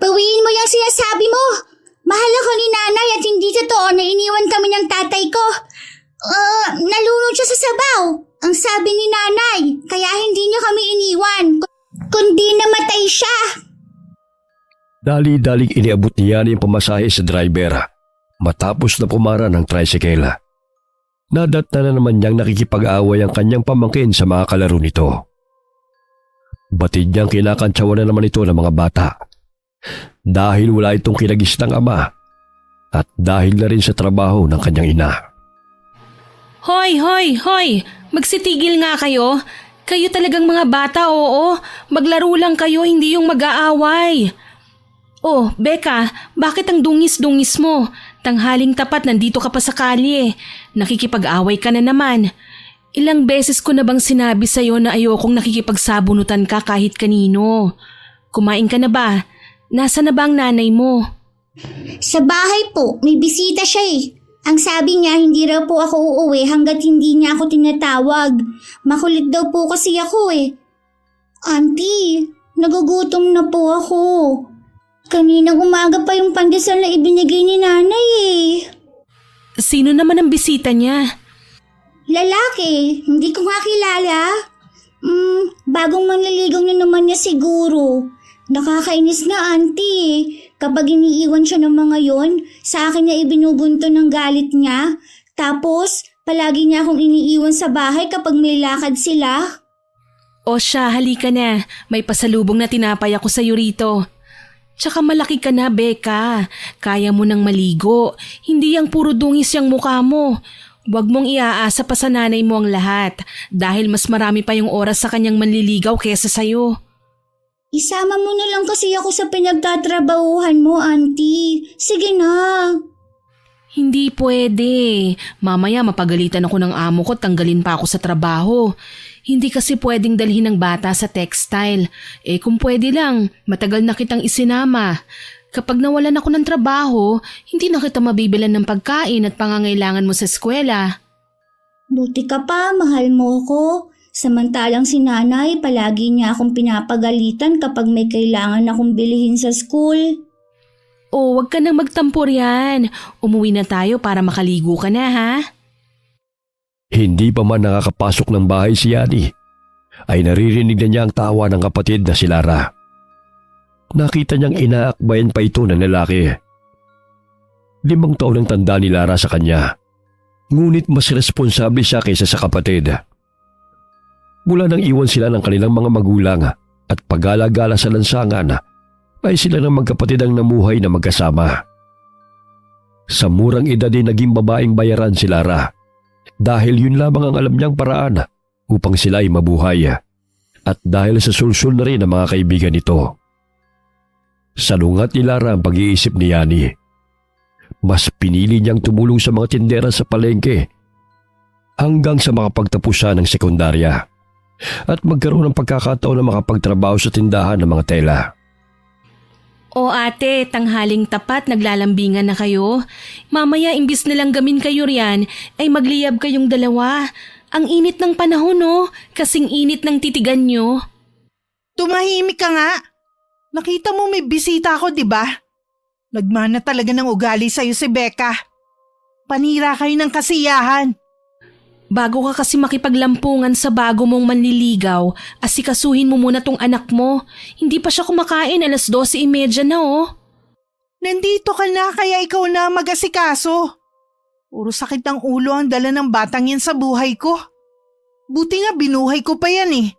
Bawiin mo yung sinasabi mo. Mahal ako ni nanay at hindi totoo na iniwan kami ng tatay ko. Nalunod siya sa sabaw. Ang sabi ni nanay, kaya hindi niya kami iniwan, kundi namatay siya. Dali-daling iniabot niya yung pamasahe sa driver matapos na pumara ng tricycle. Nadatna na naman niyang nakikipag-away ang kanyang pamangkin sa mga kalaro nito. Batid niyang kinakantsawan na naman ito ng mga bata dahil wala itong kinagisnang ama at dahil na rin sa trabaho ng kanyang ina. Hoy! Magsitigil nga kayo. Kayo talagang mga bata, oo. Maglaro lang kayo, hindi yung mag-aaway. Oh, Becca, bakit ang dungis-dungis mo? Tanghaling tapat nandito ka pa sa kalye. Nakikipag-away ka na naman. Ilang beses ko na bang sinabi sa'yo na ayokong nakikipagsabunutan ka kahit kanino? Kumain ka na ba? Nasaan na ba ang nanay mo? Sa bahay po, may bisita siya eh. Ang sabi niya, hindi raw po ako uuwi hanggat hindi niya ako tinatawag. Makulit daw po kasi ako eh. Auntie, nagugutom na po ako. Kaninang umaga pa yung pandesal na ibinigay ni nanay eh. Sino naman ang bisita niya? Lalaki, hindi ko nga kilala. Bagong manliligaw na naman niya siguro. Nakakainis na auntie eh. Kapag iniiwan siya ng mga yon, sa akin niya ibinubunto ng galit niya. Tapos, palagi niya akong iniiwan sa bahay kapag may lakad sila. O siya, halika na. May pasalubong na tinapay ako sa'yo rito. Tsaka malaki ka na, Becca. Kaya mo nang maligo. Hindi yang puro dungis yung mukha mo. Huwag mong iaasa pa sa nanay mo ang lahat dahil mas marami pa yung oras sa kanyang manliligaw kesa sa'yo. Isama mo na lang kasi ako sa pinagtatrabahuhan mo, auntie. Sige na. Hindi pwede. Mamaya mapagalitan ako ng amo ko, tanggalin pa ako sa trabaho. Hindi kasi pwedeng dalhin ng bata sa textile. Kung pwede lang, matagal na kitang isinama. Kapag nawalan ako ng trabaho, hindi na kita mabibilan ng pagkain at pangangailangan mo sa eskwela. Buti ka pa, mahal mo ko. Samantalang si nanay, palagi niya akong pinapagalitan kapag may kailangan akong bilihin sa school. Oh, wag ka nang magtampor yan. Umuwi na tayo para makaligo ka na, ha? Hindi pa man nakakapasok ng bahay si Yani, ay naririnig na niya ang tawa ng kapatid na si Lara. Nakita niyang inaakbayan pa ito ng lalaki. 5 taon ang tanda ni Lara sa kanya, ngunit mas responsable siya kaysa sa kapatid. Mula nang iwan sila ng kanilang mga magulang at pag-alagala sa lansangan, ay sila ng magkapatid ang namuhay na magkasama. Sa murang edad ay naging babaeng bayaran si Lara dahil yun lamang ang alam niyang paraan upang sila ay mabuhay at dahil sa sulsul na rin ng mga kaibigan nito. Salungat ni Lara ang pag-iisip ni Yani. Mas pinili niyang tumulong sa mga tindera sa palengke hanggang sa makapagtapos siya ng sekundarya at magkaroon ng pagkakataon na makapagtrabaho sa tindahan ng mga tela. O ate, tanghaling tapat, naglalambingan na kayo. Mamaya imbis na lang gamin kayo riyan, ay magliyab kayong dalawa. Ang init ng panahon, no? Kasing init ng titigan nyo. Tumahimik ka nga. Nakita mo may bisita ako, di ba? Nagmana talaga ng ugali sa'yo si Becca. Panira kayo ng kasiyahan. Bago ka kasi makipaglampungan sa bago mong manliligaw, asikasuhin mo muna tong anak mo. Hindi pa siya kumakain, 12:30 na oh. Nandito ka na kaya ikaw na mag-asikaso. Puro sakit ng ulo ang dala ng batang yan sa buhay ko. Buti nga binuhay ko pa yan eh.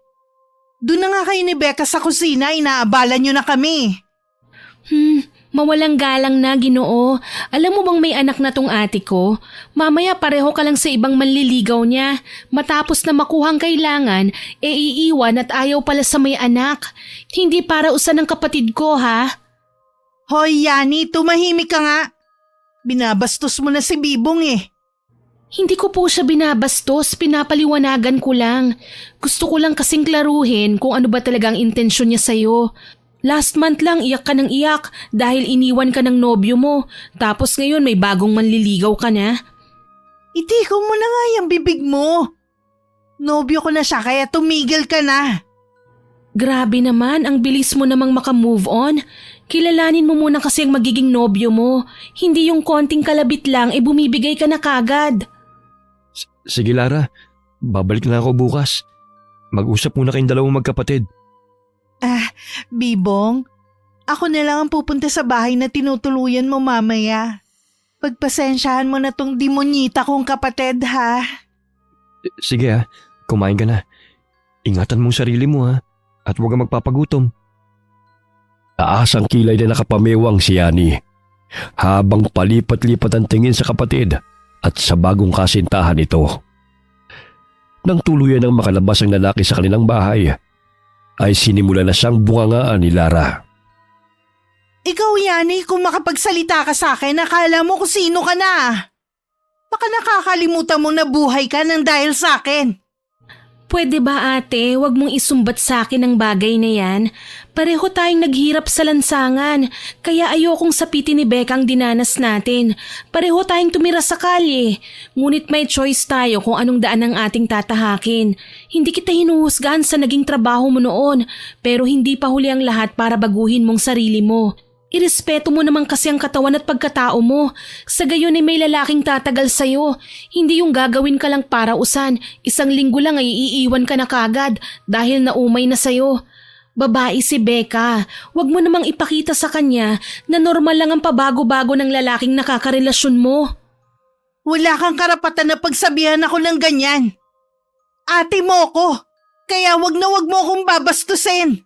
Doon na nga kayo ni Becca sa kusina, inaabala nyo na kami. Mawalang galang na, Ginoo. Alam mo bang may anak na tong ate ko? Mamaya pareho ka lang sa ibang manliligaw niya. Matapos na makuhang kailangan, iiwan at ayaw pala sa may anak. Hindi para usan ng kapatid ko, ha? Hoy, Yani, tumahimik ka nga. Binabastos mo na si Bibong eh. Hindi ko po siya binabastos, pinapaliwanagan ko lang. Gusto ko lang kasing klaruhin kung ano ba talagang intensyon niya sa'yo. Last month lang iyak ka ng iyak dahil iniwan ka ng nobyo mo. Tapos ngayon may bagong manliligaw ka na. Itikon mo na nga yung bibig mo. Nobyo ko na siya kaya tumigil ka na. Grabe naman, ang bilis mo namang makamove on. Kilalanin mo muna kasi ang magiging nobyo mo. Hindi yung konting kalabit lang bumibigay ka na kagad. Sige Lara, babalik na ako bukas. Mag-usap muna kayong dalawang magkapatid. Bibong, ako na lang ang pupunta sa bahay na tinutuluyan mo mamaya. Pagpasensyahan mo na tong demonyita kong kapatid, ha? Sige kumain ka na. Ingatan mong sarili mo at huwag kang magpapagutom. Taas ang kilay na nakapamewang si Yani habang palipat-lipat ang tingin sa kapatid at sa bagong kasintahan nito. Nang tuluyan ng makalabas ang lalaki sa kanilang bahay, ay sinimula na siyang bungangaan ni Lara. Ikaw, Yani, kung makapagsalita ka sa akin, akala mo kung sino ka na. Baka nakakalimutan mo na buhay ka nang dahil sa akin. Pwede ba ate, wag mong isumbat sa akin ang bagay na yan? Pareho tayong naghirap sa lansangan, kaya ayokong sapitin ni Becca ang dinanas natin. Pareho tayong tumira sa kalye, ngunit may choice tayo kung anong daan ang ating tatahakin. Hindi kita hinuhusgahan sa naging trabaho mo noon, pero hindi pa huli ang lahat para baguhin mong sarili mo. Irespeto mo naman kasi ang katawan at pagkatao mo. Sa gayon ay may lalaking tatagal sa'yo. Hindi yung gagawin ka lang para usan. Isang linggo lang ay iiwan ka na kagad dahil naumay na sa'yo. Babae si Becca. Huwag mo namang ipakita sa kanya na normal lang ang pabago-bago ng lalaking nakakarelasyon mo. Wala kang karapatan na pagsabihan ako ng ganyan. Ate mo ko, kaya wag mo akong babastusin.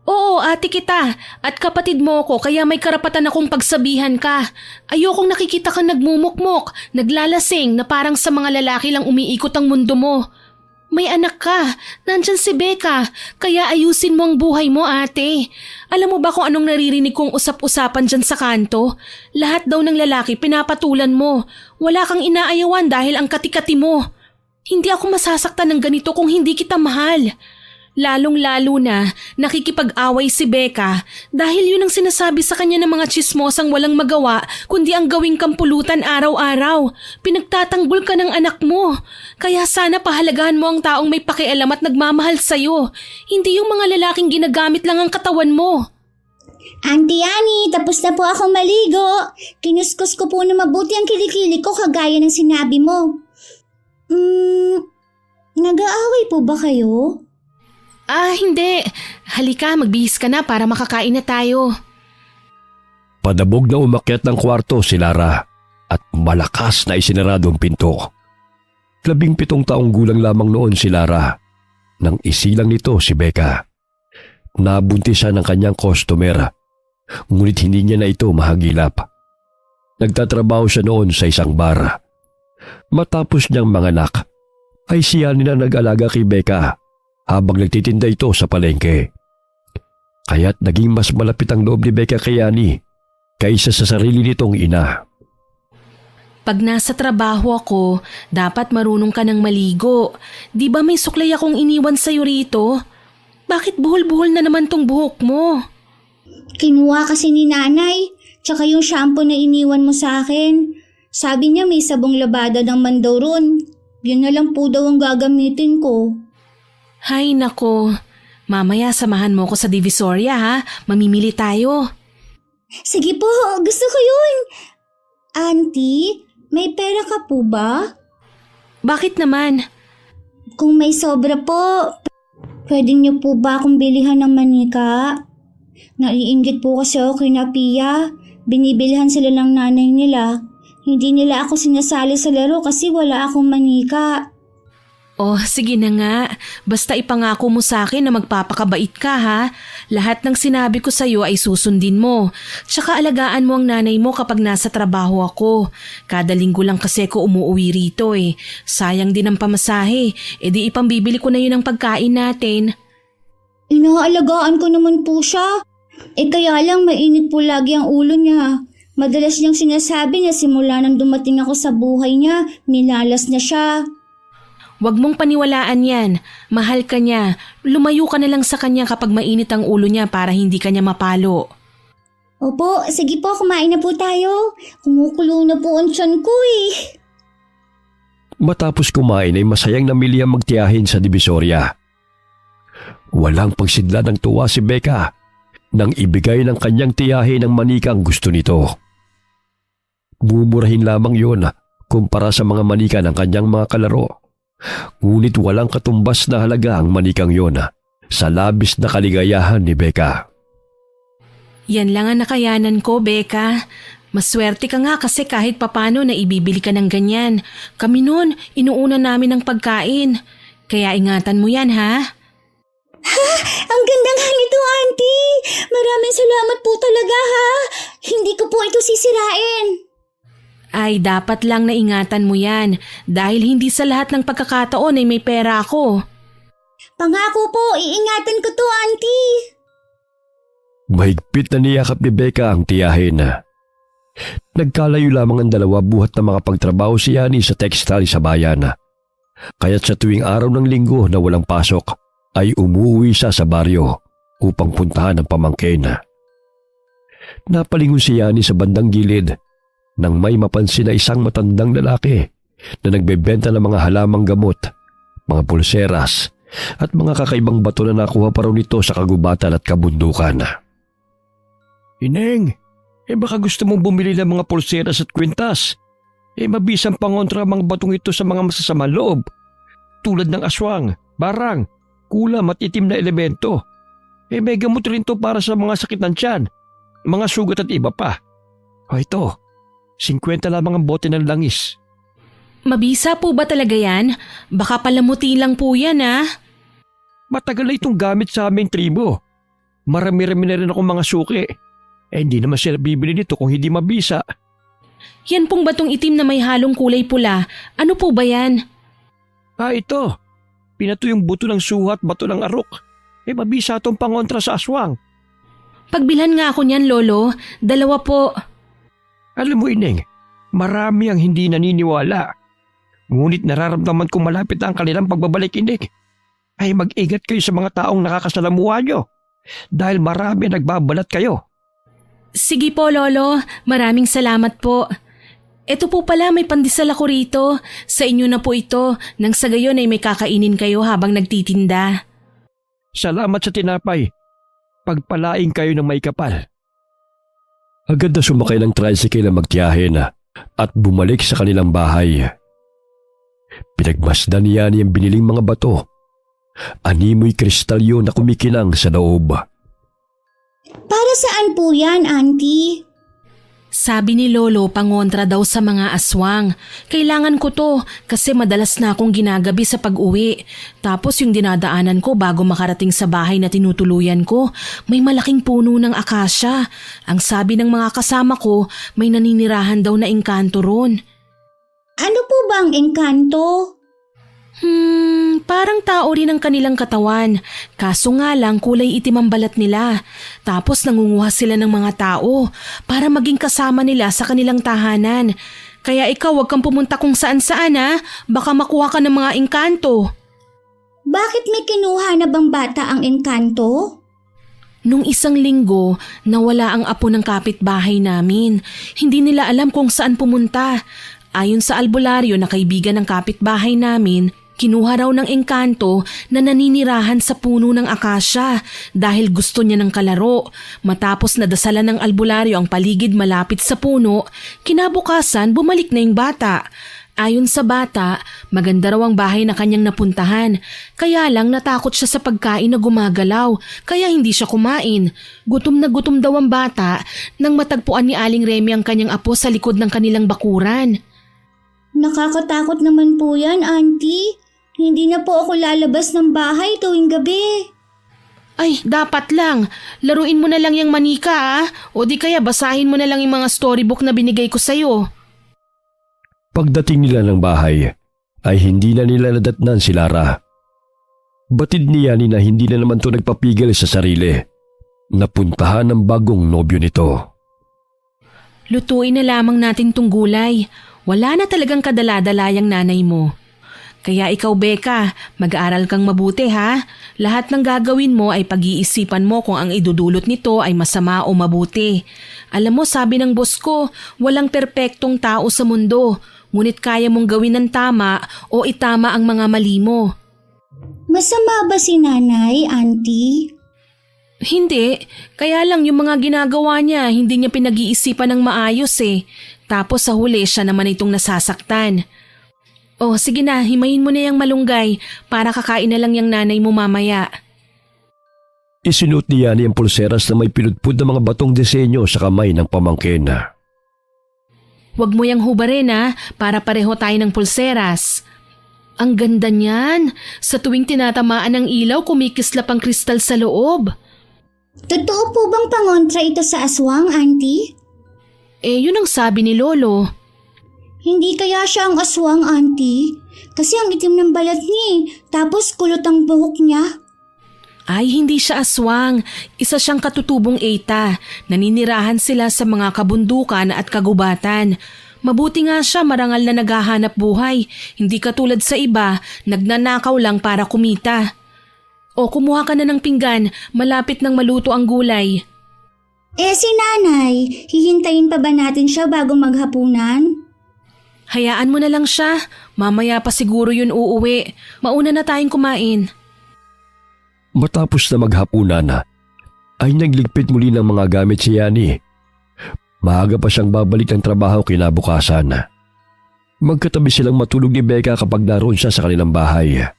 Oo, ate kita at kapatid mo ko kaya may karapatan akong pagsabihan ka. Ayokong nakikita kang nagmumukmok, naglalasing na parang sa mga lalaki lang umiikot ang mundo mo. May anak ka, nandyan si Becca, kaya ayusin mo ang buhay mo ate. Alam mo ba kung anong naririnig kong usap-usapan dyan sa kanto? Lahat daw ng lalaki pinapatulan mo. Wala kang inaayawan dahil ang katikati mo. Hindi ako masasaktan ng ganito kung hindi kita mahal. Lalong-lalo na nakikipag-away si Becca dahil yun ang sinasabi sa kanya ng mga tsismosang walang magawa kundi ang gawing kampulutan araw-araw. Pinagtatanggol ka ng anak mo. Kaya sana pahalagahan mo ang taong may pakialam at nagmamahal sa'yo. Hindi yung mga lalaking ginagamit lang ang katawan mo. Auntie Annie, tapos na po akong maligo. Kinuskus ko po na mabuti ang kilikili ko kagaya ng sinabi mo. Nag-aaway po ba kayo? Hindi. Halika, magbihis ka na para makakain na tayo. Padabog na umakyat ng kwarto si Lara at malakas na isinarado ang pinto. 17 taong gulang lamang noon si Lara nang isilang nito si Becca. Nabuntis siya ng kanyang customer, ngunit hindi niya na ito mahagilap. Nagtatrabaho siya noon sa isang bar. Matapos niyang manganak, ay siya nila nag-alaga kay Becca habang nagtitinda ito sa palengke. Kaya't naging mas malapit ang loob ni Becca kay Yani kaysa sa sarili nitong ina. Pag nasa trabaho ako, dapat marunong ka ng maligo. Di ba may suklay akong iniwan sa'yo rito? Bakit buhol-buhol na naman tong buhok mo? Kinuha kasi ni nanay, tsaka yung shampoo na iniwan mo sa akin. Sabi niya may sabong labada ng mandaw ron. Yun na lang po daw ang gagamitin ko. Hay nako, mamaya samahan mo ko sa Divisoria ha, mamimili tayo. Sige po, gusto ko yun. Auntie, may pera ka po ba? Bakit naman? Kung may sobra po, pwede niyo po ba akong bilihan ng manika? Naiinggit po kasi ako kay Pia. Binibilhan sila ng nanay nila. Hindi nila ako sinasali sa laro kasi wala akong manika. Oh, sige na nga. Basta ipangako mo sa akin na magpapakabait ka ha. Lahat ng sinabi ko sa'yo ay susundin mo. Tsaka alagaan mo ang nanay mo kapag nasa trabaho ako. Kada linggo lang kasi ako umuwi rito eh. Sayang din ang pamasahe. E di ipambibili ko na yun ang pagkain natin. Inaalagaan ko naman po siya. Kaya lang mainit po lagi ang ulo niya. Madalas niyang sinasabi na simula nang dumating ako sa buhay niya, minalas na siya. Huwag mong paniwalaan yan. Mahal ka niya. Lumayo ka na lang sa kanya kapag mainit ang ulo niya para hindi ka niya mapalo. Opo, sige po, kumain na po tayo. Kumukulo na po ang tiyan ko eh. Matapos kumain ay masayang namili ang magtiyahin sa Divisoria. Walang pagsidla ng tuwa si Becca nang ibigay ng kanyang tiyahin ng manika ang gusto nito. Mumurahin lamang yun kumpara sa mga manika ng kanyang mga kalaro. Ngunit walang katumbas na halaga ang manikang yun sa labis na kaligayahan ni Becca. Yan lang ang nakayanan ko, Becca. Maswerte ka nga kasi kahit papano na ibibili ka ng ganyan. Kami noon, inuuna namin ng pagkain. Kaya ingatan mo yan, ha? Ang ganda nga nito, Auntie! Maraming salamat po talaga, ha? Hindi ko po ito sisirain. Ay, dapat lang na ingatan mo yan dahil hindi sa lahat ng pagkakataon ay may pera ako. Pangako po, iingatan ko to, Auntie. Mahigpit na niyakap ni Becca ang tiyahin. Nagkalayo lamang ang dalawa buhat na makapagtrabaho si Yani sa textile sa bayan. Kaya't sa tuwing araw ng linggo na walang pasok ay umuwi siya sa baryo upang puntahan ang pamangkin. Napalingon si Yani sa bandang gilid nang may mapansin na isang matandang lalaki na nagbebenta ng mga halamang gamot, mga pulseras at mga kakaibang bato na nakuha pa raw nito sa kagubatan at kabundukan. Ineng, baka gusto mong bumili ng mga pulseras at kwintas. Mabisang pangontra ang mga batong ito sa mga masasamang loob. Tulad ng aswang, barang, kulam at itim na elemento. May gamot rin to para sa mga sakit ng tiyan, mga sugat at iba pa. Ito, 50 lamang ang bote ng langis. Mabisa po ba talaga yan? Baka palamuti lang po yan, ha? Matagal na itong gamit sa aming tribo. Marami-rami na rin akong mga suki. Hindi naman sila bibili nito kung hindi mabisa. Yan pong batong itim na may halong kulay pula. Ano po ba yan? Ito. Pinato yung buto ng suhat, bato ng arok. Mabisa itong pangontra sa aswang. Pagbilhan nga ako niyan, Lolo. 2 po. Alam mo, Ineng, marami ang hindi naniniwala. Ngunit nararamdaman kong malapit na ang kanilang pagbabalik, Ineng. Ay mag-ingat kayo sa mga taong nakakasalamuha nyo. Dahil marami nagbabalat kayo. Sige po, Lolo. Maraming salamat po. Ito po pala, may pandesal ako rito. Sa inyo na po ito. Nang sa gayon ay may kakainin kayo habang nagtitinda. Salamat sa tinapay. Pagpalaing kayo ng may kapal. Agad na sumakay ng tricycle na magtiyahin at bumalik sa kanilang bahay. Pinagmasdan niya ang biniling mga bato. Animoy kristal yun na kumikinang sa loob. Para saan po yan, Auntie? Sabi ni Lolo, pangontra daw sa mga aswang. Kailangan ko to kasi madalas na akong ginagabi sa pag-uwi. Tapos yung dinadaanan ko bago makarating sa bahay na tinutuluyan ko, may malaking puno ng akasya. Ang sabi ng mga kasama ko, may naninirahan daw na engkanto ron. Ano po ba ang engkanto? Parang tao rin ang kanilang katawan. Kaso nga lang kulay itim ang balat nila. Tapos nangunguha sila ng mga tao para maging kasama nila sa kanilang tahanan. Kaya ikaw wag kang pumunta kung saan-saan, ha. Baka makuha ka ng mga engkanto. Bakit may kinuha na bang bata ang engkanto? Nung isang linggo, nawala ang apo ng kapitbahay namin. Hindi nila alam kung saan pumunta. Ayon sa albularyo na kaibigan ng kapitbahay namin, kinuha raw ng engkanto na naninirahan sa puno ng akasya dahil gusto niya ng kalaro. Matapos nadasalan ng albularyo ang paligid malapit sa puno, kinabukasan bumalik na yung bata. Ayon sa bata, maganda raw ang bahay na kanyang napuntahan. Kaya lang natakot siya sa pagkain na gumagalaw, kaya hindi siya kumain. Gutom na gutom daw ang bata nang matagpuan ni Aling Remy ang kanyang apo sa likod ng kanilang bakuran. Nakakatakot naman po yan, Auntie. Hindi na po ako lalabas ng bahay tuwing gabi. Ay, dapat lang. Laruin mo na lang yung manika, ah. O di kaya basahin mo na lang yung mga storybook na binigay ko sa'yo. Pagdating nila ng bahay, ay hindi na nila nadatnan si Lara. Batid ni Yani na hindi na naman to nagpapigil sa sarili. Napuntahan ng bagong nobyo nito. Lutuin na lamang natin tong gulay. Wala na talagang kadala-dalayang nanay mo. Kaya ikaw, Becca, mag-aaral kang mabuti, ha? Lahat ng gagawin mo ay pag-iisipan mo kung ang idudulot nito ay masama o mabuti. Alam mo, sabi ng boss ko, walang perpektong tao sa mundo, ngunit kaya mong gawin ng tama o itama ang mga mali mo. Masama ba si nanay, Auntie? Hindi, kaya lang yung mga ginagawa niya, hindi niya pinag-iisipan ng maayos eh. Tapos sa huli siya naman itong nasasaktan. Oh, sige na, himayin mo na yung malunggay para kakain na lang yung nanay mo mamaya. Isinuot ni Yani ang pulseras na may pinudpud na mga batong disenyo sa kamay ng pamangkin. Huwag mo yang hubarin para pareho tayo ng pulseras. Ang ganda niyan. Sa tuwing tinatamaan ng ilaw, kumikislap ang kristal sa loob. Totoo po bang pangontra ito sa aswang, Auntie? Yun ang sabi ni Lolo. Hindi kaya siya ang aswang, Auntie? Kasi ang itim ng balat niya, tapos kulot ang buhok niya. Ay, hindi siya aswang. Isa siyang katutubong eta. Naninirahan sila sa mga kabundukan at kagubatan. Mabuti nga siya, marangal na naghahanap buhay. Hindi katulad sa iba, nagnanakaw lang para kumita. O kumuha ka na ng pinggan, malapit nang maluto ang gulay. Si nanay, hihintayin pa ba natin siya bago maghapunan? Hayaan mo na lang siya. Mamaya pa siguro yun uuwi. Mauna na tayong kumain. Matapos na maghapunan, ay nagligpit muli ng mga gamit si Yani. Maaga pa siyang babalik ng trabaho kinabukasan. Magkatabi silang matulog ni Becca kapag naroon siya sa kanilang bahay.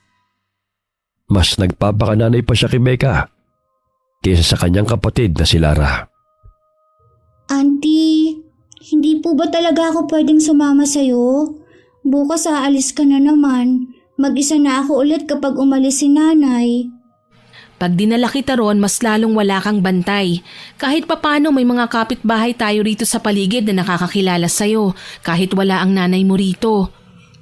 Mas nagpapakananay pa siya kay Becca kaysa sa kanyang kapatid na si Lara. Auntie, hindi po ba talaga ako pwedeng sumama sa'yo? Bukas aalis ka na naman. Mag-isa na ako ulit kapag umalis si nanay. Pag dinala kita ron, mas lalong wala kang bantay. Kahit papano may mga kapitbahay tayo rito sa paligid na nakakakilala sa'yo kahit wala ang nanay mo rito.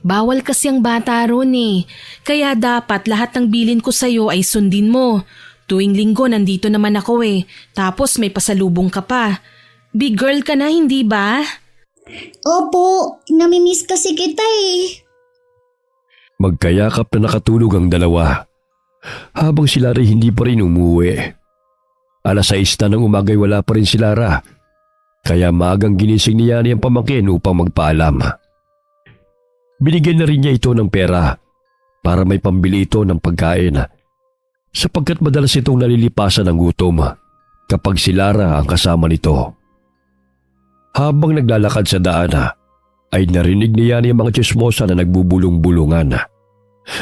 Bawal kasi ang bata ron eh. Kaya dapat lahat ng bilin ko sa'yo ay sundin mo. Tuwing linggo nandito naman ako eh. Tapos may pasalubong ka pa. Big girl ka na, hindi ba? Opo, namimiss kasi kita eh. Magkayakap na nakatulog ang dalawa. Habang si Lara hindi pa rin umuwi. 6:00 na ng umagay wala pa rin si Lara. Kaya maagang ginising ni Yani ang pamangkin upang magpaalam. Binigyan na rin niya ito ng pera para may pambili ito ng pagkain. Sapagkat madalas itong nalilipasan ng gutom kapag si Lara ang kasama nito. Habang naglalakad sa daan ay narinig ni Yani ang mga tsismosa na nagbubulong-bulungan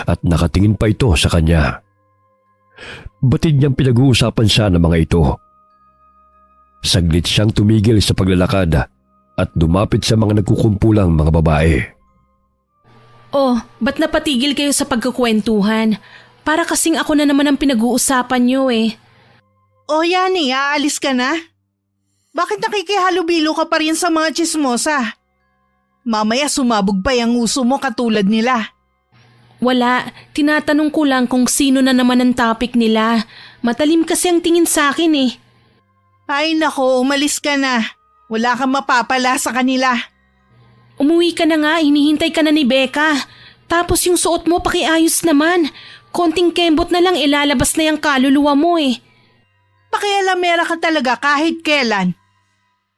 at nakatingin pa ito sa kanya. Batid niyang pinag-uusapan siya ng mga ito. Saglit siyang tumigil sa paglalakad at dumapit sa mga nagkukumpulang mga babae. Oh, ba't napatigil kayo sa pagkukwentuhan? Para kasing ako na naman ang pinag-uusapan niyo eh. O Yani, aalis ka na? Bakit nakikihalubilo ka pa rin sa mga tsismosa? Mamaya sumabog pa yung uso mo katulad nila. Wala, tinatanong ko lang kung sino na naman ang topic nila. Matalim kasi ang tingin sa akin eh. Ay nako, umalis ka na. Wala kang mapapala sa kanila. Umuwi ka na nga, hinihintay ka na ni Becca. Tapos yung suot mo pakiayos naman. Konting kembot na lang ilalabas na yung kaluluwa mo eh. Pakialamera ka talaga kahit kailan.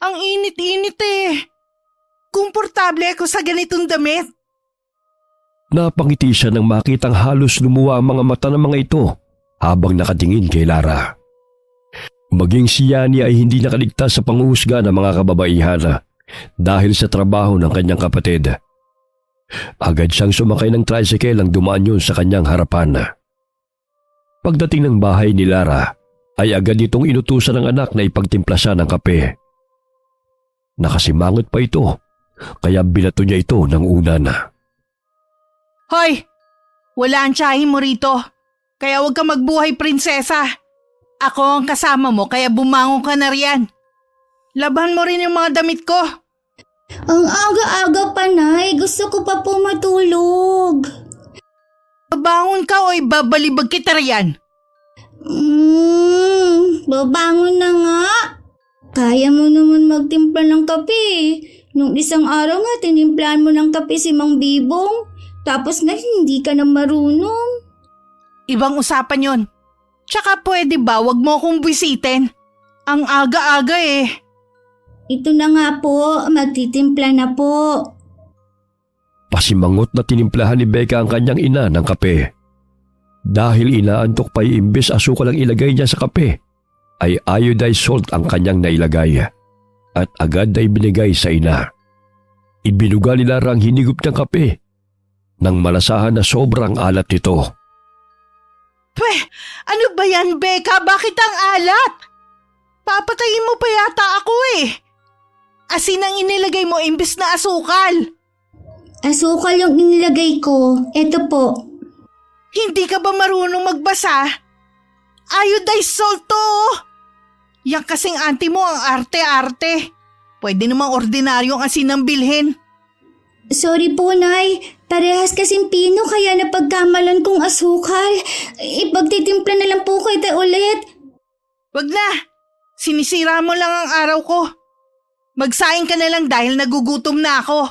Ang init-init eh. Komportable ako sa ganitong damit. Napangiti siya nang makitang halos lumuwa ang mga mata ng mga ito habang nakatingin kay Lara. Maging si Yani ay hindi nakaligtas sa panghuhusga ng mga kababaihan dahil sa trabaho ng kanyang kapatid. Agad siyang sumakay ng tricycle ang dumaan yun sa kanyang harapan. Pagdating ng bahay ni Lara ay agad itong inutusan ng anak na ipagtimpla siya ng kape. Nakasimangot pa ito kaya binato niya ito ng unan. Hoy! Wala ang tiyahin mo rito. Kaya huwag ka magbuhay, prinsesa. Ako ang kasama mo kaya bumangon ka na riyan. Laban mo rin yung mga damit ko. Ang aga-aga pa, Nay. Gusto ko pa po matulog. Babangon ka o ibabalibag kita riyan. Babangon na nga. Kaya mo naman magtimpla ng kape. Nung isang araw nga, tinimplahan mo ng kape si Mang Bibong. Tapos na hindi ka na marunong. Ibang usapan yon. Tsaka pwede ba wag mo akong bisitin? Ang aga-aga eh. Ito na nga po, magtitimpla na po. Pasimangot na tinimplahan ni Becca ang kanyang ina ng kape. Dahil inaantok pa imbes asukal ang ilagay niya sa kape, ay iodized salt ang kanyang nailagay at agad ay binigay sa ina. Ibinuga ni Lara ang hinigop ng kape nang malasahan na sobrang alat nito. Pweh, ano ba yan, Becca? Bakit ang alat? Papatayin mo pa yata ako eh. Asin ang inilagay mo imbes na asukal. Asukal yung inilagay ko. Eto po. Hindi ka ba marunong magbasa? Iodized salt to. Yang kasing auntie mo ang arte-arte. Pwede namang ordinaryong asin ang bilhin. Sorry po, Nay. Parehas kasing pino kaya napagkamalan kong asukal. Ipagtitimpla na lang po kita ulit. Wag na. Sinisira mo lang ang araw ko. Magsaing ka na lang dahil nagugutom na ako.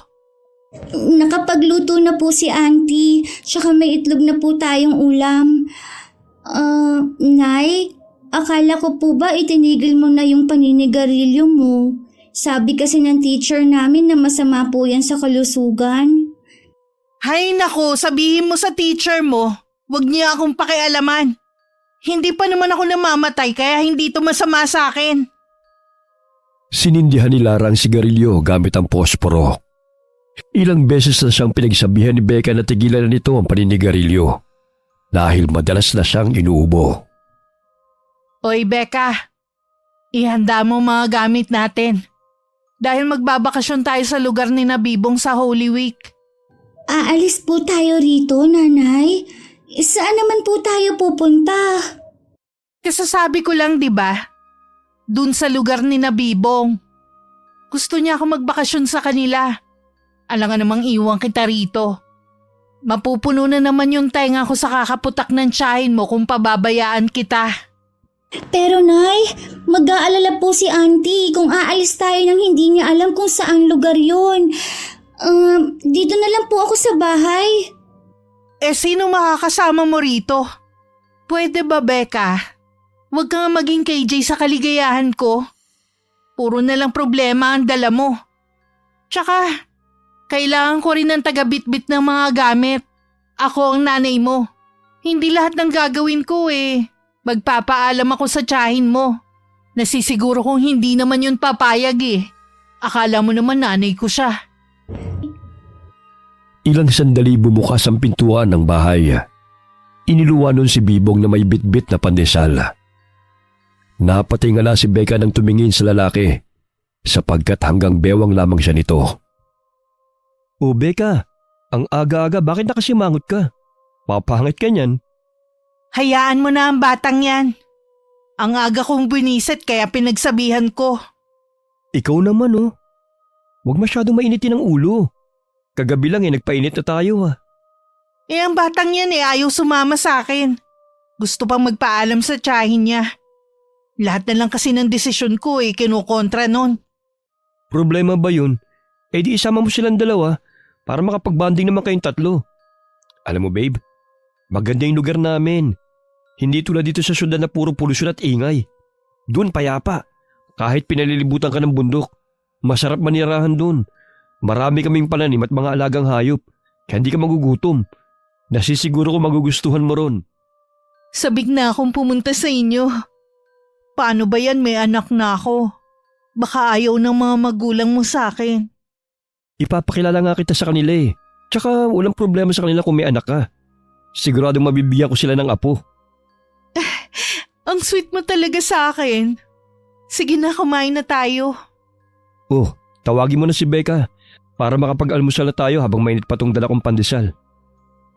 Nakapagluto na po si Auntie. Tsaka may itlog na po tayong ulam. Nay, akala ko po ba itinigil mo na yung paninigarilyo mo? Sabi kasi ng teacher namin na masama po yan sa kalusugan. Hay nako, sabihin mo sa teacher mo, wag niya akong pakialaman. Hindi pa naman ako namamatay kaya hindi ito masama sa akin. Sinindihan ni Lara ang sigarilyo gamit ang posporo. Ilang beses na siyang pinagsabihan ni Becca na tigilan na nito ang paninigarilyo dahil madalas na siyang inuubo. Oy Becca, ihanda mo mga gamit natin. Dahil magbabakasyon tayo sa lugar ni Nabibong sa Holy Week. Aalis po tayo rito, Nanay. Saan naman po tayo pupunta? Kasasabi ko lang, di ba? Dun sa lugar ni Nabibong. Gusto niya ako magbakasyon sa kanila. Alangan namang iwan kita rito. Mapupuno na naman yung tenga ko sa kakaputak ng tiyahin mo kung pababayaan kita. Pero Nay, mag-aalala po si Auntie kung aalis tayo nang hindi niya alam kung saan lugar yun. Dito na lang po ako sa bahay. Sino makakasama mo rito? Pwede ba, Becca? Huwag kang maging KJ sa kaligayahan ko. Puro na lang problema ang dala mo. Tsaka, kailangan ko rin ng taga-bitbit ng mga gamit. Ako ang nanay mo. Hindi lahat ng gagawin ko eh. Magpapaalam ako sa tiyahin mo. Nasisiguro kong hindi naman yun papayag eh. Akala mo naman nanay ko siya. Ilang sandali bumukas ang pintuan ng bahay. Iniluwa nun si Bibong na may bitbit na pandesal. Napatingala si Becca nang tumingin sa lalaki sapagkat hanggang bewang lamang siya nito. O Becca, ang aga-aga bakit nakasimangot ka? Papangit ka niyan. Hayaan mo na ang batang yan. Ang aga kong buniset kaya pinagsabihan ko. Ikaw naman oh. Huwag masyadong mainitin ang ulo. Kagabi lang nagpainit na tayo ha. Ang batang yan ayaw sumama sa akin. Gusto pang magpaalam sa tiyahin niya. Lahat na lang kasi ng desisyon ko kinukontra nun. Problema ba yun? Di isama mo silang dalawa para makapag-bonding naman kayong tatlo. Alam mo babe, maganda yung lugar namin. Hindi tulad dito sa syudad na puro polusyon at ingay. Doon payapa. Kahit pinalilibutan ka ng bundok, masarap manirahan doon. Marami kaming pananim at mga alagang hayop. Kaya hindi ka magugutom. Nasisiguro ko magugustuhan mo ron. Sabik na akong pumunta sa inyo. Paano ba yan, may anak na ako? Baka ayaw ng mga magulang mo sa akin. Ipapakilala nga kita sa kanila eh. Tsaka walang problema sa kanila kung may anak ka. Siguradong mabibigyan ko sila ng apo. Ang sweet mo talaga sa akin. Sige na, kumain na tayo. Oh, tawagin mo na si Becca para makapag-almusal na tayo habang mainit pa tong dala kong pandesal.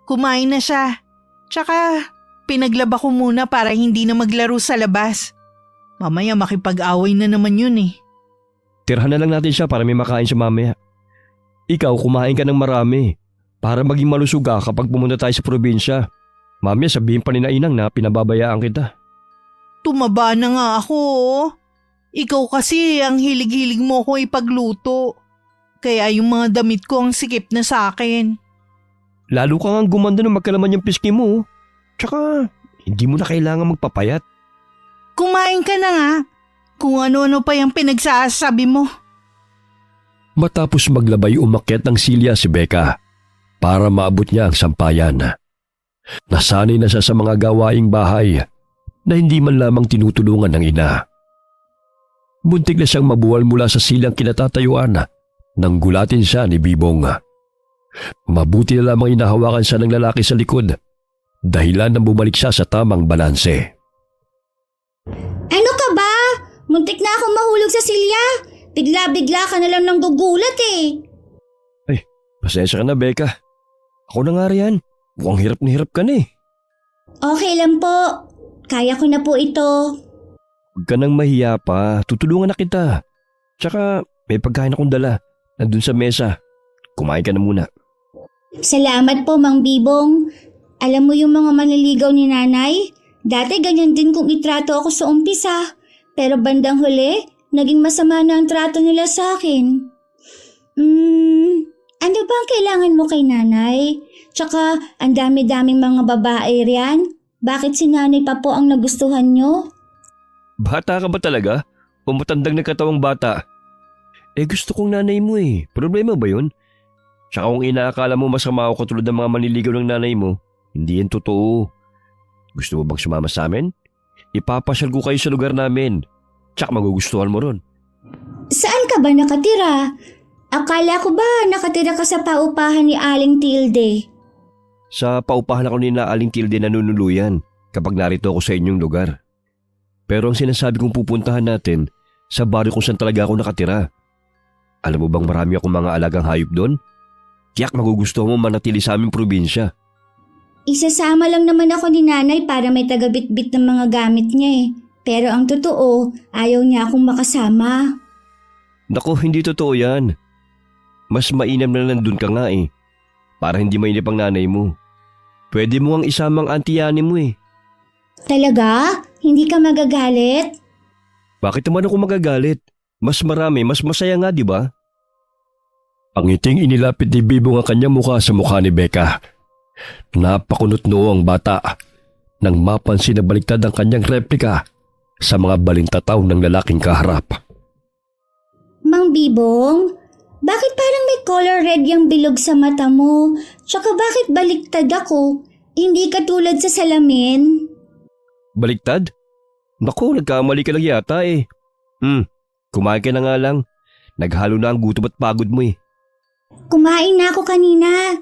Kumain na siya. Tsaka, pinaglaba ko muna para hindi na maglaro sa labas. Mamaya makipag-away na naman yun eh. Tirhan na lang natin siya para may makain siya mamaya. Ikaw kumain ka ng marami para maging malusog ka kapag pumunta tayo sa probinsya. Mamaya sabihin pa ni na inang na pinababayaan kita. Tumaba na nga ako oh. Ikaw kasi ang hilig-hilig mo ko ipagluto. Kaya yung mga damit ko ang sikip na sa akin. Lalo ka nga gumanda nung magkalaman yung piski mo. Tsaka hindi mo na kailangan magpapayat. Kumain ka na nga. Kung ano-ano pa yung pinagsasabi mo. Matapos maglabay umakyat ng silya si Becca para maabot niya ang sampayan. Nasanay na siya sa mga gawaing bahay. na hindi man lamang tinutulungan ng ina. Buntik na siyang mabuwal mula sa silang kinatatayuan nang gulatin siya ni Bibong. Mabuti na lamang inahawakan siya ng lalaki sa likod, dahilan nang bumalik siya sa tamang balanse. Ano ka ba? Muntik na akong mahulog sa silya. Bigla-bigla ka na lang nang gugulat eh. Pasensya ka na, Becca. Ako na nga riyan. Mukhang hirap na hirap ka na eh. Okay lang po. Kaya ko na po ito. Huwag ka nang mahiya pa. Tutulungan na kita. Tsaka may pagkain akong dala. Nandun sa mesa. Kumain ka na muna. Salamat po, Mang Bibong. Alam mo yung mga manliligaw ni nanay? Dati ganyan din kung itrato ako sa umpisa. Pero bandang huli, naging masama na ang trato nila sa akin. Ano ba ang kailangan mo kay nanay? Tsaka, ang dami-daming mga babae riyan. Bakit si nanay pa po ang nagustuhan nyo? Bata ka ba talaga? O matandang nagkatawang bata? Gusto kong nanay mo eh. Problema ba yun? Tsaka kung inaakala mo masama ako katulad ng mga manliligaw ng nanay mo, hindi yan totoo. Gusto mo bang sumama sa amin? Ipapasyal ko kayo sa lugar namin. Tsaka magugustuhan mo ron. Saan ka ba nakatira? Akala ko ba nakatira ka sa paupahan ni Aling Tilde? Sa paupahan ako ni na Aling Tilde nanunuluyan kapag narito ako sa inyong lugar. Pero ang sinasabi kong pupuntahan natin, sa baryo kung saan talaga ako nakatira. Alam mo bang marami akong mga alagang hayop doon? Tiyak magugustuhan mo manatili sa aming probinsya. Isasama lang naman ako ni nanay para may tagabitbit ng mga gamit niya eh. Pero ang totoo, ayaw niya akong makasama. Naku, hindi totoo yan. Mas mainam na nandun ka nga eh. Para hindi mainip ang nanay mo. Pwede mo ang isamang antiyani mo eh. Talaga? Hindi ka magagalit? Bakit naman ako magagalit? Mas marami, mas masaya nga, di ba? Ang ngiting inilapit ni Bibong ang kanyang mukha sa mukha ni Becca. Napakunot noo ang bata nang mapansin na baliktad ang kanyang replika sa mga balintataw ng lalaking kaharap. Mang Bibong, bakit parang may color red yung bilog sa mata mo? Tsaka bakit baliktad ako? Hindi katulad sa salamin? Baliktad? Naku, nagkamali ka lang yata eh. Kumain ka na nga lang. Naghalo na ang gutom at pagod mo eh. Kumain na ako kanina.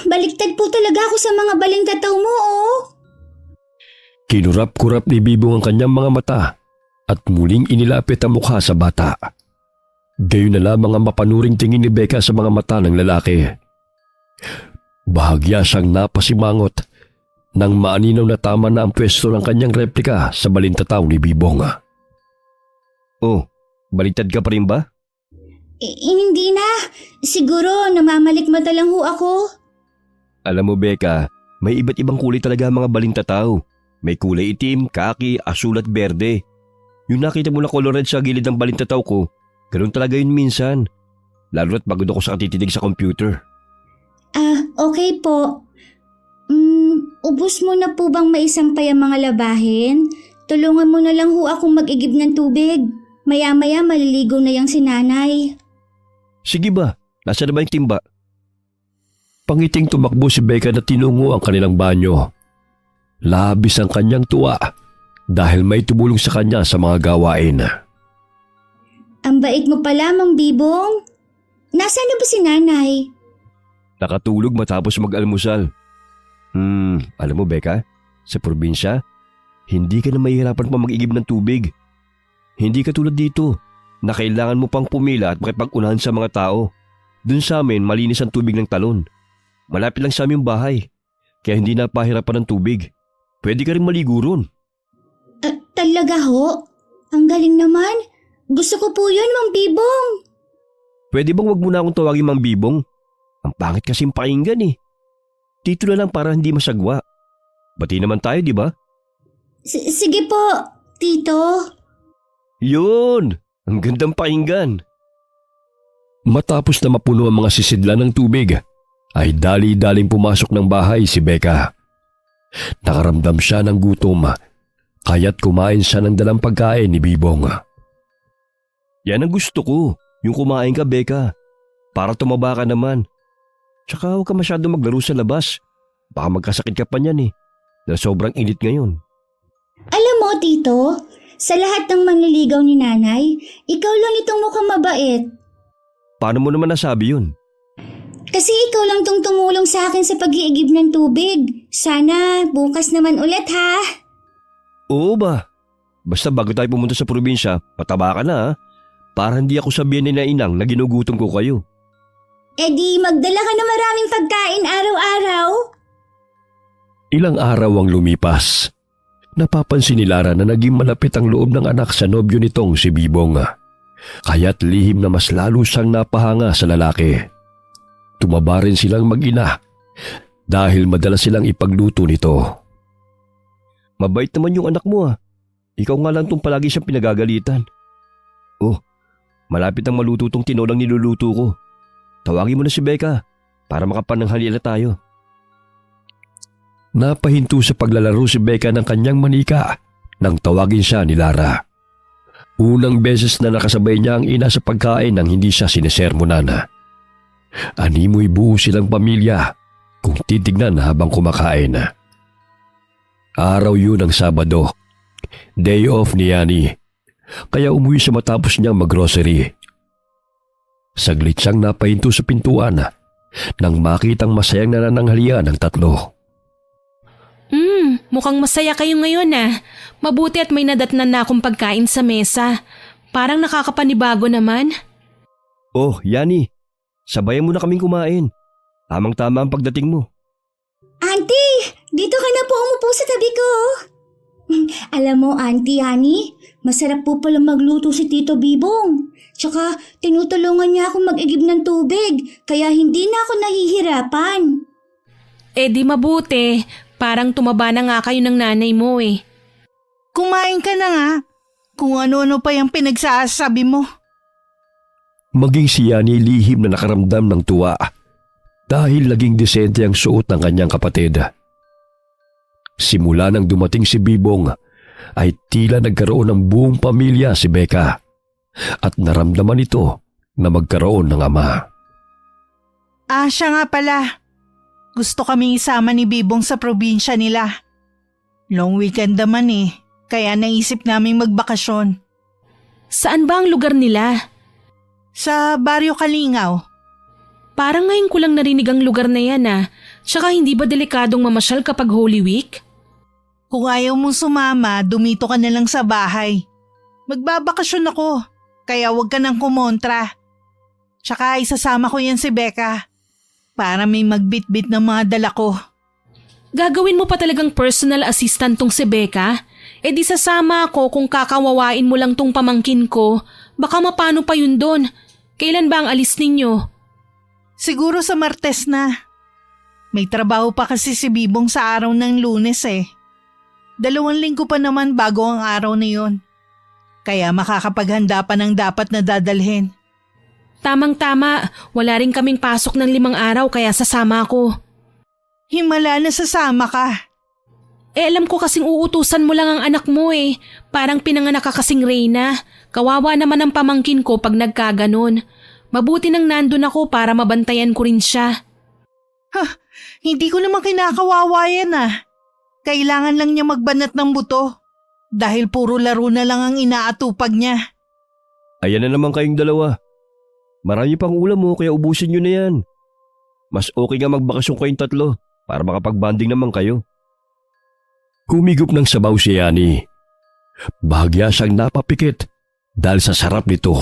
Baliktad po talaga ako sa mga balintataw mo oh. Kinurap-kurap ni Bibong ang kanyang mga mata at muling inilapit ang mukha sa bata. Gayon na lamang ang mapanuring tingin ni Becca sa mga mata ng lalaki. Bahagya siyang napasimangot nang maaninaw na tama na ang pwesto ng kanyang replika sa balintataw ni Bibong. Oh, baliktad ka pa rin ba? Hindi na. Siguro namamalikmata lang ho ako. Alam mo Becca, may iba't ibang kulay talaga ang mga balintataw. May kulay itim, kaki, asul at berde. Yung nakita mo na color red sa gilid ng balintataw ko, ganun talaga yun minsan. Lalo na't pagod ako sa katitidig sa computer. Okay po. Ubos mo na po bang maisampay ang mga labahin? Tulungan mo na lang ho akong mag-igib ng tubig. Maya-maya maliligo na yang si nanay. Sige ba? Nasaan na ba yung timba? Pangiting tumakbo si Becca na tinungo ang kanilang banyo. Labis ang kanyang tuwa dahil may tumulong sa kanya sa mga gawain. Ang bait mo pala, Mang Bibong. Nasaan na ba si nanay? Nakatulog matapos mag-almusal. Alam mo Becca, sa probinsya, hindi ka na mahihirapan pa mag-igib ng tubig. Hindi ka tulad dito na kailangan mo pang pumila at makipag-unahan sa mga tao. Dun sa amin, malinis ang tubig ng talon. Malapit lang sa aming bahay, kaya hindi na pahirapan ng tubig. Pwede ka rin maligo ron. Talaga ho? Ang galing naman. Gusto ko po yun, Mang Bibong. Pwede bang wag mo na akong tawagin Mang Bibong? Ang pangit kasing pakinggan eh. Dito na lang para hindi masagwa. Bati naman tayo, di ba? Sige po, Tito. Yun! Ang gandang pakinggan. Matapos na mapuno ang mga sisidlan ng tubig, ay dali-daling pumasok ng bahay si Becca. Nakaramdam siya ng gutom, kaya't kumain siya ng dalang pagkain ni Bibong. Yan ang gusto ko, yung kumain ka Becca, para tumaba ka naman. Tsaka huwag ka masyado maglaro sa labas, baka magkasakit ka pa niyan eh, dahil sobrang init ngayon. Alam mo, Tito, sa lahat ng manliligaw ni nanay, ikaw lang itong mukhang mabait. Paano mo naman nasabi yun? Kasi ikaw lang tong tumulong sa akin sa pag-iigib ng tubig. Sana bukas naman ulit ha. Oo ba? Basta bago tayo pumunta sa probinsya, pataba ka na ha? Para hindi ako sabihin ni na inang na ginugutom ko kayo. E di magdala ka na maraming pagkain araw-araw. Ilang araw ang lumipas. Napapansin ni Lara na naging malapit ang loob ng anak sa nobyo nitong si Bibong. Kaya't lihim na mas lalo siyang napahanga sa lalaki. Tumaba rin silang mag-ina dahil madalas silang ipagluto nito. Mabait naman yung anak mo. Ikaw nga lang tong palagi siyang pinagagalitan. Oh, malapit ang maluto tong tinolang niluluto ko. Tawagin mo na si Becca para makapananghali na tayo. Napahinto sa paglalaro si Becca ng kanyang manika nang tawagin siya ni Lara. Unang beses na nakasabay niya ang ina sa pagkain nang hindi siya sinesermonan. Animoy buo silang pamilya kung titignan habang kumakain. Araw yun ng Sabado, day off ni Yani, kaya umuwi siya matapos niyang maggrocery. Saglit siyang napahinto sa pintuan nang makitang masayang nanananghalian ng tatlo. Mukhang masaya kayo ngayon Mabuti at may nadatnan na akong pagkain sa mesa. Parang nakakapanibago naman. Oh, Yani, sabayan mo na kaming kumain. Tamang-tama ang pagdating mo. Auntie, dito ka na po umupo sa tabi ko. Alam mo, Auntie Yani, masarap po pala magluto si Tito Bibong. Tsaka tinutulungan niya akong mag-igib ng tubig, kaya hindi na ako nahihirapan. Eh di mabuti. Parang tumaba na nga kayo ng nanay mo Kumain ka na nga. Kung ano-ano pa yung pinagsasabi mo. Maging si Yani lihim na nakaramdam ng tuwa dahil naging disente ang suot ng kanyang kapatid. Simula nang dumating si Bibong ay tila nagkaroon ng buong pamilya si Becca at naramdaman ito na magkaroon ng ama. Siya nga pala. Gusto kaming isama ni Bibong sa probinsya nila. Long weekend naman kaya naisip naming magbakasyon. Saan ba ang lugar nila? Sa Baryo Kalingaw. Parang ngayon ko lang narinig ang lugar na yan Tsaka hindi ba delikadong mamasyal kapag Holy Week? Kung ayaw mong sumama, dumito ka na lang sa bahay. Magbabakasyon ako, kaya huwag ka nang kumontra. Tsaka isasama ko yan si Becca. Para may magbitbit ng mga dala ko. Gagawin mo pa talagang personal assistant tong si Becca? E di sasama ako kung kakawawain mo lang tong pamangkin ko. Baka mapano pa yun doon. Kailan ba ang alis ninyo? Siguro sa Martes na. May trabaho pa kasi si Bibong sa araw ng Lunes 2 linggo pa naman bago ang araw na yun. Kaya makakapaghanda pa ng dapat na dadalhin. Tamang-tama, wala rin kaming pasok ng 5 araw kaya sasama ako. Himala na sasama ka. Alam ko kasing uutusan mo lang ang anak mo Parang pinanganak ka kasing reyna. Kawawa naman ang pamangkin ko pag nagkaganon. Mabuti nang nandun ako para mabantayan ko rin siya. Hindi ko naman kinakawawa yan Kailangan lang niya magbanat ng buto. Dahil puro laro na lang ang inaatupag niya. Ayan na naman kayong dalawa. Marami pang ulam mo kaya ubusin nyo na yan. Mas okay nga magbakasyon kayong tatlo para makapag-bonding naman kayo. Humigop ng sabaw si Yani. Bahagya siyang napapikit dahil sa sarap nito.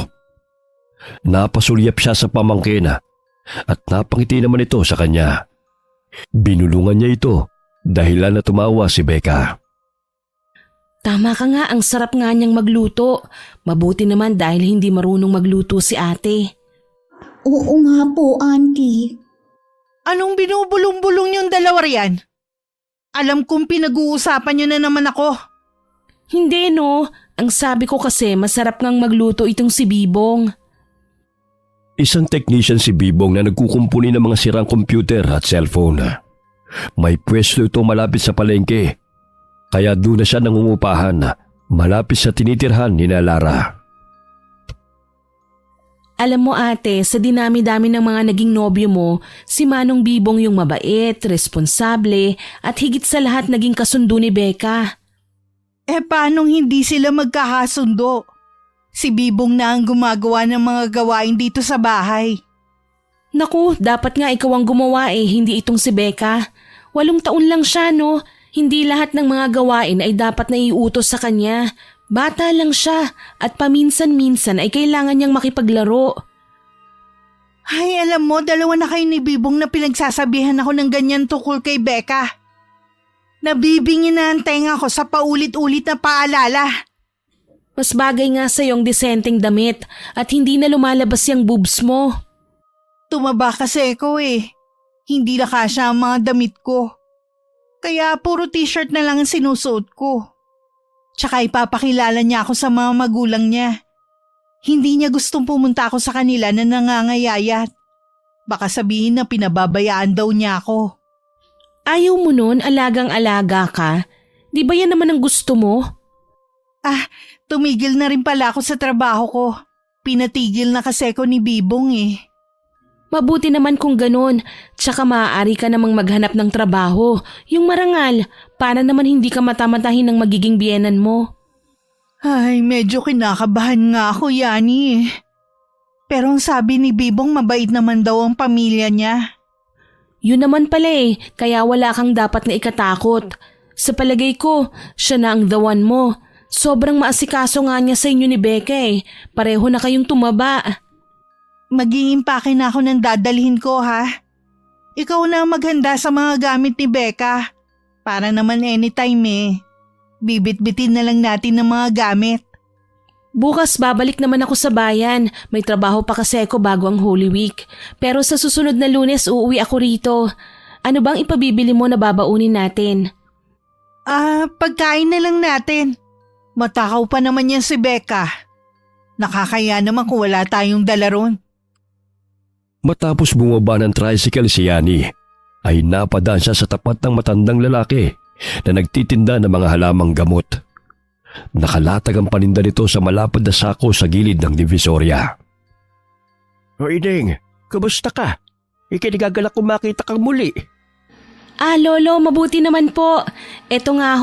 Napasulyap siya sa pamangkin at napangiti naman ito sa kanya. Binulungan niya ito dahilan na tumawa si Becca. Tama ka nga, ang sarap nga niyang magluto. Mabuti naman dahil hindi marunong magluto si ate. Oo nga po, Auntie. Anong binubulong-bulong yung dalawa riyan? Alam kong pinag-uusapan niyo na naman ako. Hindi ang sabi ko kasi masarap ngang magluto itong si Bibong. Isang technician si Bibong na nagkukumpuni ng mga sirang computer at cellphone. May pwesto ito malapit sa palengke. Kaya doon na siya nangungupahan malapit sa tinitirhan ni Lara. Alam mo ate, sa dinami-dami ng mga naging nobyo mo, si Manong Bibong yung mabait, responsable, at higit sa lahat naging kasundo ni Becca. Paanong hindi sila magkakasundo? Si Bibong na ang gumagawa ng mga gawain dito sa bahay. Naku, dapat nga ikaw ang gumawa hindi itong si Becca. 8 taon lang siya, no? Hindi lahat ng mga gawain ay dapat naiutos sa kanya. Bata lang siya at paminsan-minsan ay kailangan niyang makipaglaro. Ay, alam mo, 2 na kayo ni Bibong na pinagsasabihan ako ng ganyan tungkol kay Becca. Nabibingin na ang tenga ko sa paulit-ulit na paalala. Mas bagay nga sa yung disenteng damit at hindi na lumalabas yung boobs mo. Tumaba kasi ako Hindi na kasya ang mga damit ko. Kaya puro t-shirt na lang ang sinusuot ko. Tsaka ipapakilala niya ako sa mga magulang niya. Hindi niya gustong pumunta ako sa kanila na nangangayayat. Baka sabihin na pinababayaan daw niya ako. Ayaw mo nun, alagang-alaga ka? Di ba yan naman ang gusto mo? Tumigil na rin pala ako sa trabaho ko. Pinatigil na kasi ako ni Bibong Mabuti naman kung ganun, tsaka maaari ka namang maghanap ng trabaho, yung marangal, para naman hindi ka matamatahin ng magiging biyenan mo. Ay, medyo kinakabahan nga ako, Yani. Pero ang sabi ni Bibong mabait naman daw ang pamilya niya. Yun naman pala kaya wala kang dapat na ikatakot. Sa palagay ko, siya na ang the one mo. Sobrang maasikaso nga niya sa inyo ni Becca Pareho na kayong tumaba. Mag-iimpake na ako ng dadalhin ko, ha? Ikaw na ang maghanda sa mga gamit ni Becca. Para naman anytime Bibit-bitin na lang natin ng mga gamit. Bukas babalik naman ako sa bayan. May trabaho pa kasi ako bago ang Holy Week. Pero sa susunod na Lunes uuwi ako rito. Ano bang ipabibili mo na babaunin natin? Pagkain na lang natin. Matakaw pa naman yan si Becca. Nakakaya naman kung wala tayong dala ron. Matapos bumaba ng tricycle si Yani, ay napadaan siya sa tapat ng matandang lalaki na nagtitinda ng mga halamang gamot. Nakalatag ang paninda nito sa malapad na sako sa gilid ng divisorya. O Ineng, kumusta ka? Ikinigagalak kung makita kang muli. Lolo, mabuti naman po. Eto nga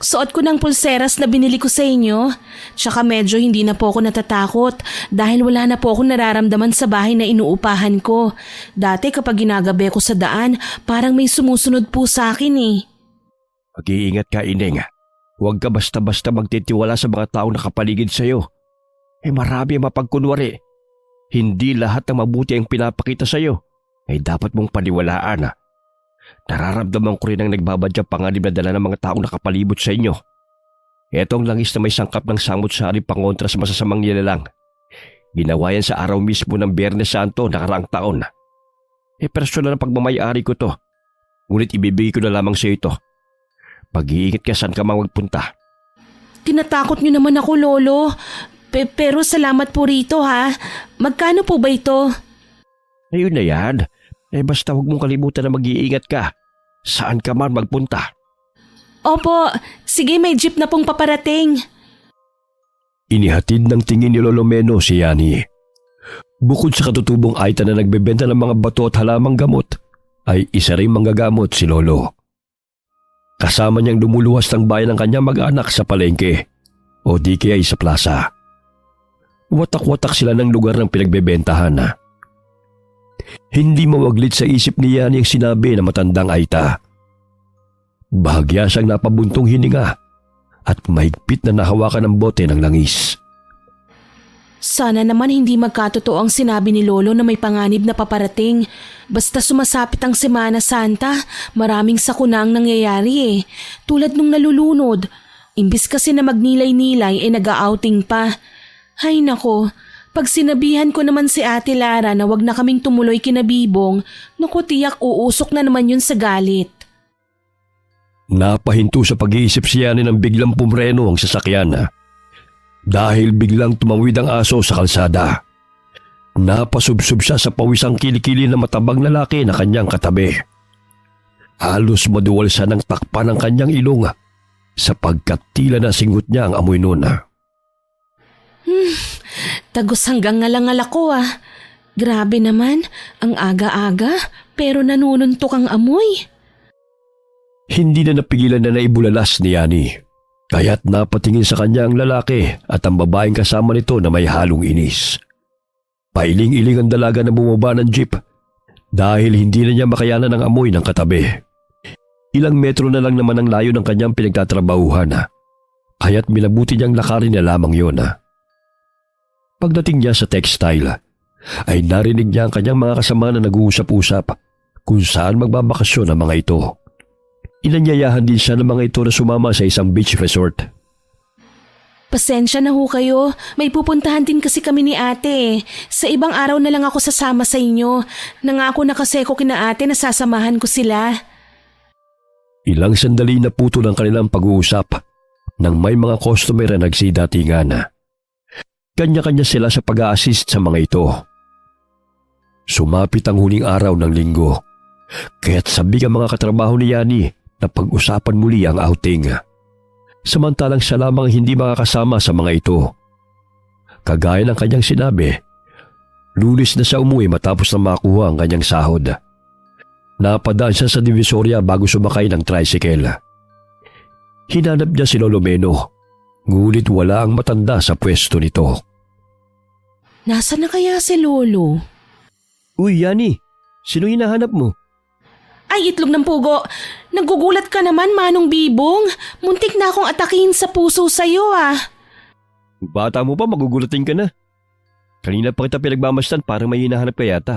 suot ko ng pulseras na binili ko sa inyo. Tsaka medyo hindi na po ako natatakot dahil wala na po akong nararamdaman sa bahay na inuupahan ko. Dati kapag ginagabi ko sa daan, parang may sumusunod po sa akin Mag-iingat ka, Ineng. Huwag ka basta-basta magtitiwala sa mga taong nakapaligid sa'yo. Marami ang mapagkunwari. Hindi lahat ng mabuti ang pinapakita sa'yo ay dapat mong paniwalaan. Nararamdaman ko rin ang nagbabadyang panganib na dala ng mga taong nakapalibot sa inyo. Ito ang langis na may sangkap ng samot-sari pangontra sa masasamang nilalang. Ginawa yan sa araw mismo ng Biyernes Santo nakaraang taon. Personal na pagmamayari ko to. Ngunit ibibigay ko na lamang sa ito. Pag-iingat ka saan ka mang magpunta. Tinatakot niyo naman ako, Lolo. Pero salamat po rito, ha. Magkano po ba ito? Ayun na yan. Basta huwag mong kalimutan na mag-iingat ka. Saan ka man magpunta. Opo, sige may jeep na pong paparating. Inihatid ng tingin ni Lolo Meno si Yani. Bukod sa katutubong Aita na nagbebenta ng mga bato at halamang gamot, ay isa rin manggagamot si Lolo. Kasama niyang lumuluwas ng bayan ng kanyang mag-anak sa palengke o di kaya sa plaza. Watak-watak sila ng lugar ng pinagbebentahan. Hindi mawaglit sa isip ni Yani ang sinabi ng matandang Aita. Bahagya siyang napabuntong hininga at mahigpit na nahawakan ng bote ng langis. Sana naman hindi magkatotoo ang sinabi ni Lolo na may panganib na paparating. Basta sumasapit ang Semana Santa, maraming sakuna ang nangyayari Tulad nung nalulunod. Imbis kasi na magnilay-nilay nag-outing pa. Hay nako, pag sinabihan ko naman si Ate Lara na wag na kaming tumuloy kina Bibong, naku tiyak uusok na naman yun sa galit. Napahinto sa pag-iisip si Yani ng biglang pumreno ang sasakyan. Dahil biglang tumawid ang aso sa kalsada. Napasubsob siya sa pawisang kilikili na matabang lalaki na kanyang katabi. Halos maduwal siya ng takpan ng kanyang ilong sapagkat tila na singot niya ang amoy noon. Tagos hanggang ngalangal ako Grabe naman, ang aga-aga pero nanununtok ang amoy. Hindi na napigilan na naibulalas ni Yani. Kaya't napatingin sa kanya ang lalaki at ang babaeng kasama nito na may halong inis. Pailing-iling ang dalaga na bumaba ng jeep dahil hindi na niya makayanan ang amoy ng katabi. Ilang metro na lang naman ang layo ng kanyang pinagtatrabahuhan, kaya't minabuti niyang lakarin na lamang yun. Pagdating niya sa textile, ay narinig niya ang kanyang mga kasama na nag-uusap-usap kung saan magbabakasyon ang mga ito. Inanyayahan din siya ng mga ito na sumama sa isang beach resort. Pasensya na ho kayo, may pupuntahan din kasi kami ni ate. Sa ibang araw na lang ako sasama sa inyo. Nangako na kasi ko kina ate na sasamahan ko sila. Ilang sandali na puto ng kanilang pag-uusap nang may mga customer na nagsidatingan. Kanya-kanya sila sa pag-a-assist sa mga ito. Sumapit ang huling araw ng linggo, kaya't sabik ang mga katrabaho ni Yani na pag-usapan muli ang outing. Samantalang siya lamang hindi makakasama sa mga ito. Kagaya ng kanyang sinabi, Lunes na siya umuwi matapos na makuha ang kanyang sahod. Napadaan siya sa Divisoria bago sumakay ng tricycle. Hinanap niya si Lolo Meno, ngunit wala ang matanda sa pwesto nito. Nasaan na kaya si Lolo? Uy, Yani, sino hinahanap mo? Ay, itlog ng pugo. Nagugulat ka naman, Manong Bibong. Muntik na akong atakihin sa puso sa'yo Bata mo pa, magugulatin ka na. Kanina pa kita pinagmamastan, parang may hinahanap ka yata.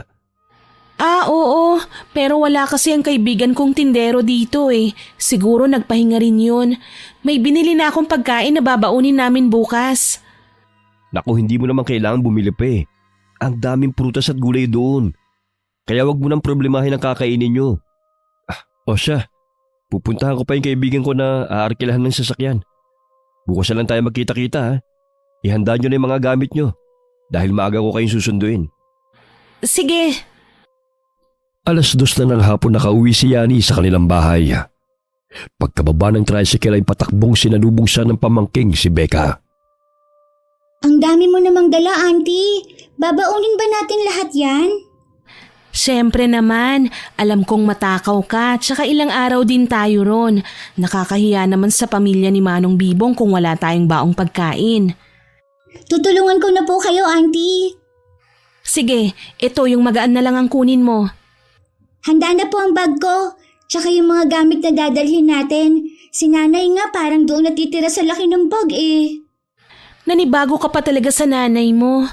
Oo. Pero wala kasi ang kaibigan kong tindero dito Siguro nagpahinga rin yun. May binili na akong pagkain na babaunin namin bukas. Naku, hindi mo naman kailangan bumili pa Ang daming prutas at gulay doon. Kaya wag mo nang problemahin ang kakainin nyo. O siya, pupuntahan ko pa yung kaibigan ko na aarkilahan ng sasakyan. Bukas na lang tayo magkita-kita Ihanda nyo na yung mga gamit nyo dahil maaga ko kayong susunduin. Sige. 2:00 na ng hapon nakauwi si Yani sa kanilang bahay. Pagkababa ng tricycle ay patakbong sinalubong siya ng pamangking si Becca. Ang dami mo namang dala, Auntie. Babaunin ba natin lahat yan? Siyempre naman, alam kong matakaw ka, tsaka ilang araw din tayo ron. Nakakahiya naman sa pamilya ni Manong Bibong kung wala tayong baong pagkain. Tutulungan ko na po kayo, Auntie. Sige, ito yung magaan na lang ang kunin mo. Handa na po ang bag ko, tsaka yung mga gamit na dadalhin natin. Si nanay nga parang doon natitira sa laki ng bag Nanibago ka pa talaga sa nanay mo.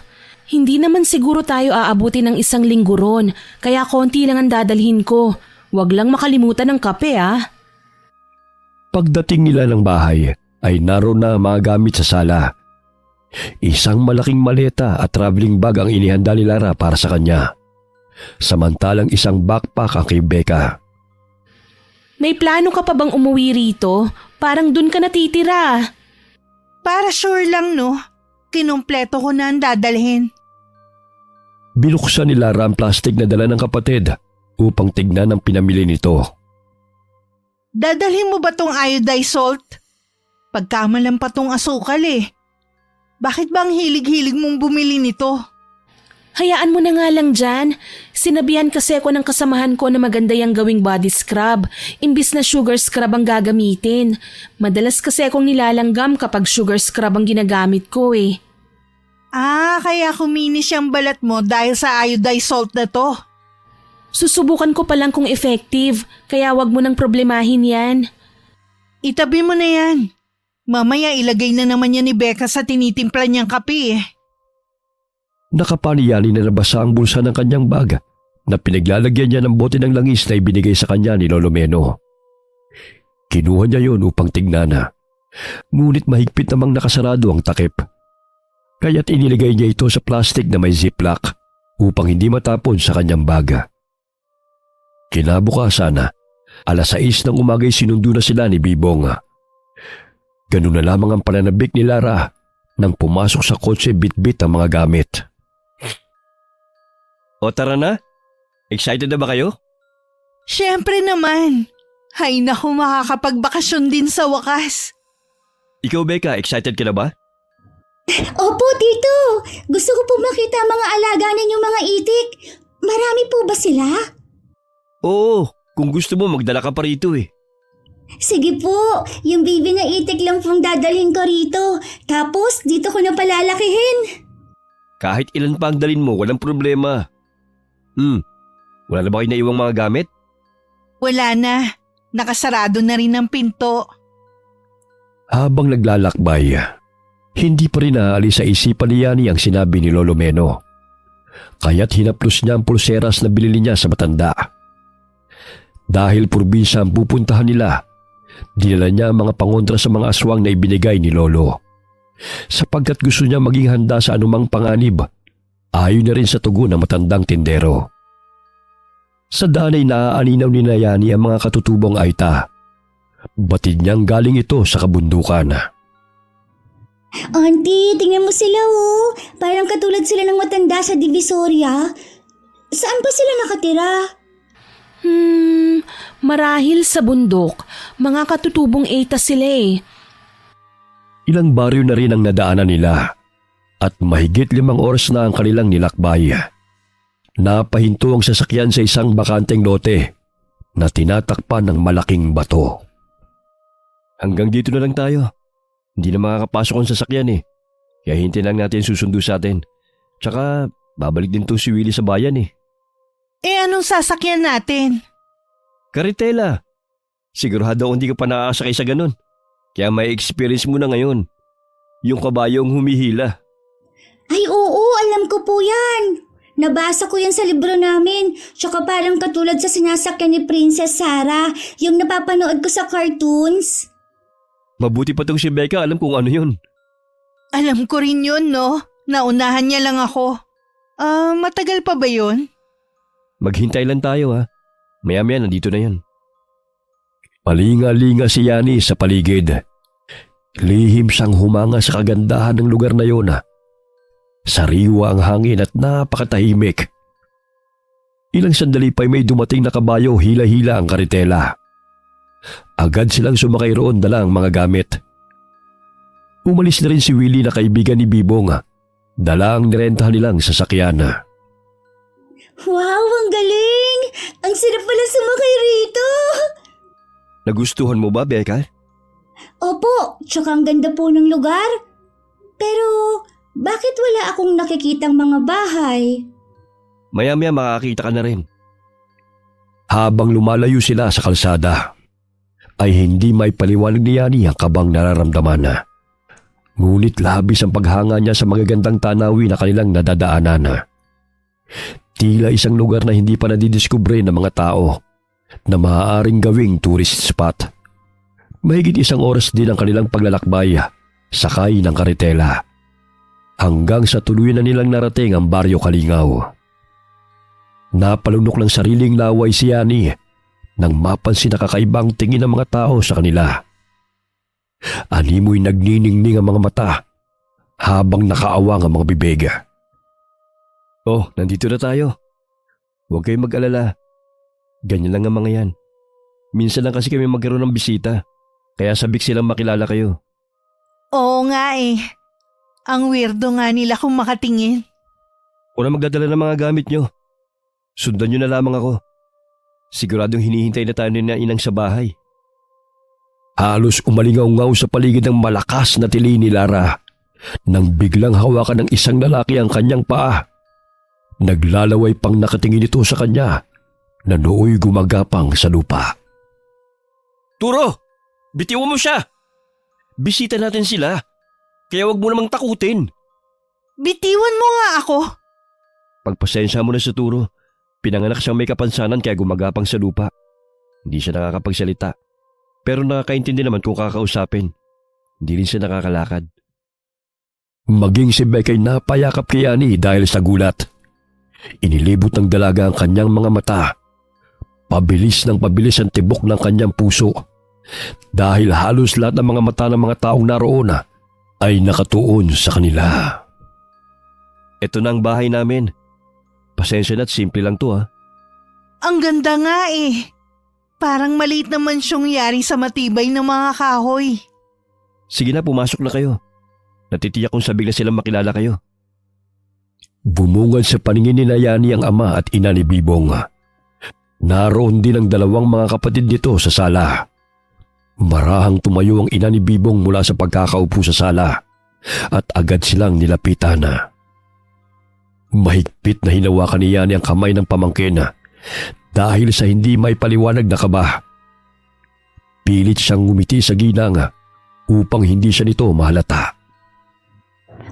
Hindi naman siguro tayo aabuti ng 1 linggo ron, kaya konti lang ang dadalhin ko. Huwag lang makalimutan ng kape Pagdating nila ng bahay ay naroon na ang mga gamit sa sala. Isang malaking maleta at traveling bag ang inihanda ni Lara para sa kanya. Samantalang isang backpack ang kay Becca. May plano ka pa bang umuwi rito? Parang dun ka natitira. Para sure lang kinumpleto ko na ang dadalhin. Binuksan ni Lara ang plastic na dala ng kapatid upang tignan ang pinamili nito. Dadalhin mo ba tong iodized salt? Pagkamalan pa tong asukal Bakit bang hilig-hilig mong bumili nito? Hayaan mo na nga lang dyan. Sinabihan kasi ako ng kasamahan ko na maganda yung gawing body scrub, imbis na sugar scrub ang gagamitin. Madalas kasi akong nilalanggam kapag sugar scrub ang ginagamit ko Kaya kuminis yung balat mo dahil sa iodized salt na to. Susubukan ko pa lang kung effective, kaya wag mo nang problemahin yan. Itabi mo na yan. Mamaya ilagay na naman yan ni Becca sa tinitimpla niyang kape Nakapaniyali na nabasa ang bulsa ng kanyang bag na pinaglalagyan niya ng bote ng langis na ibinigay sa kanya ni Lolo Meno. Kinuha niya yon upang tignan ngunit mahigpit namang nakasarado ang takip. Kaya't iniligay niya ito sa plastic na may ziplock upang hindi matapon sa kanyang bag. Kinabukasan, 6:00 ng umaga'y sinundo na sila ni Bibong. Ganun na lamang ang pananabik ni Lara nang pumasok sa kotse bit-bit ang mga gamit. O tara na? Excited na ba kayo? Siyempre naman. Hay naku, makakapagbakasyon din sa wakas. Ikaw, Becca, excited ka na ba? Opo, Tito. Gusto ko po makita ang mga alaga ninyong mga itik. Marami po ba sila? Oo, kung gusto mo magdala ka pa rito Sige po, yung baby na itik lang pong dadalhin ko rito. Tapos dito ko na palalakihin. Kahit ilan pa ang dalin mo, walang problema. Wala na ba kayo naiwang mga gamit? Wala na. Nakasarado na rin ang pinto. Habang naglalakbay, hindi pa rin naaalis sa isipan ni Yani ang sinabi ni Lolo Meno. Kaya't hinaplos niya ang pulseras na binili niya sa matanda. Dahil probinsya ang pupuntahan nila, dinala niya ang mga pangontra sa mga aswang na ibinigay ni Lolo. Sapagkat gusto niya maging handa sa anumang panganib, ayon na rin sa tugon ng matandang tindero. Sa daan ay naaaninaw ni Yani ang mga katutubong aita. Batid niyang galing ito sa kabundukan. Auntie, tingnan mo sila oh. Parang katulad sila ng matanda sa Divisoria. Saan ba sila nakatira? Marahil sa bundok. Mga katutubong Eita sila eh. Ilang baryo na rin ang nadaanan nila at mahigit 5 oras na ang kanilang nilakbay. Napahinto ang sasakyan sa isang bakanteng lote na tinatakpan ng malaking bato. Hanggang dito na lang tayo. Hindi na makakapasok ang sasakyan eh. Kaya hintayin lang natin susundo sa atin. Tsaka babalik din to si Willie sa bayan eh. Anong sasakyan natin? Karitela. Sigurado hindi ka pa nakakasakay sa ganun. Kaya may experience mo na ngayon. Yung kabayong humihila. Ay oo, alam ko po yan. Nabasa ko yan sa libro namin. Tsaka parang katulad sa sinasakyan ni Princess Sarah, yung napapanood ko sa cartoons. Mabuti pa tong si Becca, alam kung ano yun. Alam ko rin yun, no? Naunahan niya lang ako. Matagal pa ba yun? Maghintay lang tayo ha. Maya-maya nandito na yan. Palinga-linga si Yani sa paligid. Lihim siyang humanga sa kagandahan ng lugar na yun. Sariwa ang hangin at napakatahimik. Ilang sandali pa'y may dumating na kabayo, hila-hila ang karitela. Agad silang sumakay roon dala ang mga gamit. Umalis na rin si Willie na kaibigan ni Bibong. Dala ang nirentahan nilang sasakyan. Wow, ang galing! Ang sarap pala sumakay rito! Nagustuhan mo ba, Becca? Opo, tsaka ang ganda po ng lugar. Pero bakit wala akong nakikitang mga bahay? Maya-maya makakita ka na rin. Habang lumalayo sila sa kalsada, ay hindi may paliwanag ni Yani ang kabang nararamdaman. Ngunit labis ang paghanga niya sa magagandang tanawin na kanilang nadadaanan. Tila isang lugar na hindi pa nadidiskubre ng mga tao na maaaring gawing tourist spot. Mahigit 1 oras din ang kanilang paglalakbay sakay ng karitela. Hanggang sa tuluyan na nilang narating ang Baryo Kalingaw. Napalunok ng sariling laway si Yani nang mapansin na kakaibang tingin ng mga tao sa kanila. Animoy nagniningning ang mga mata habang nakaawang ang mga bibig. Oh, nandito na tayo. Huwag kayong mag-alala. Ganyan lang ang mga yan. Minsan lang kasi kami magkaroon ng bisita, kaya sabik silang makilala kayo. Oo nga eh. Ang weirdo nga nila kung makatingin. Wala magdadala ng mga gamit nyo. Sundan nyo na lamang ako. Siguradong hinihintay na tayo na inang sa bahay. Halos umalingaw-ngaw sa paligid ng malakas na tili ni Lara nang biglang hawakan ng isang lalaki ang kanyang paa. Naglalaway pang nakatingin ito sa kanya na nooy gumagapang sa lupa. Turo! Bitiwan mo siya! Bisita natin sila, kaya wag mo namang takutin. Bitiwan mo nga ako. Pagpasensya mo na sa Turo. Pinanganak siyang may kapansanan kaya gumagapang sa lupa. Hindi siya nakakapagsalita. Pero nakakaintindi naman kung kakausapin. Hindi rin siya nakakalakad. Maging si Beck ay napayakap kay Yani dahil sa gulat. Inilibot ng dalaga ang kanyang mga mata. Pabilis ng pabilis ang tibok ng kanyang puso. Dahil halos lahat ng mga mata ng mga taong naroon ay nakatuon sa kanila. Ito na ang bahay namin. Pasensya na't simple lang to ha. Ang ganda nga eh. Parang maliit na mansyong yari sa matibay ng mga kahoy. Sige na, pumasok na kayo. Natitiyak kong sabik na silang makilala kayo. Bumungad sa paningin ni Yani ang ama at ina ni Bibong. Naroon din ang 2 mga kapatid nito sa sala. Marahang tumayo ang ina ni Bibong mula sa pagkakaupo sa sala at agad silang nilapitan. Mahigpit na hinawakan ni Yani ang kamay ng pamangkin dahil sa hindi may paliwanag na kaba. Pilit siyang ngumiti sa ginang upang hindi siya nito mahalata.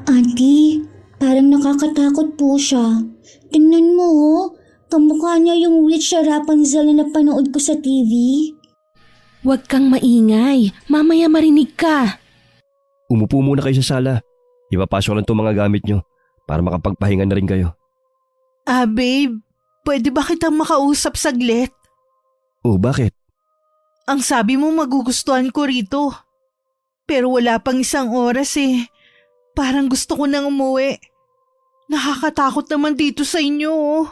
Auntie, parang nakakatakot po siya. Tingnan mo, oh. Kamukha niya yung witch sa Rapunzel na napanood ko sa TV. Huwag kang maingay. Mamaya marinig ka. Umupo muna kayo sa sala. Ipapasok lang itong mga gamit nyo para makapagpahinga na rin kayo. Babe, pwede ba kitang makausap saglit? Oh, bakit? Ang sabi mo magugustuhan ko rito. Pero wala pang isang oras eh. Parang gusto ko nang umuwi. Nakakatakot naman dito sa inyo oh.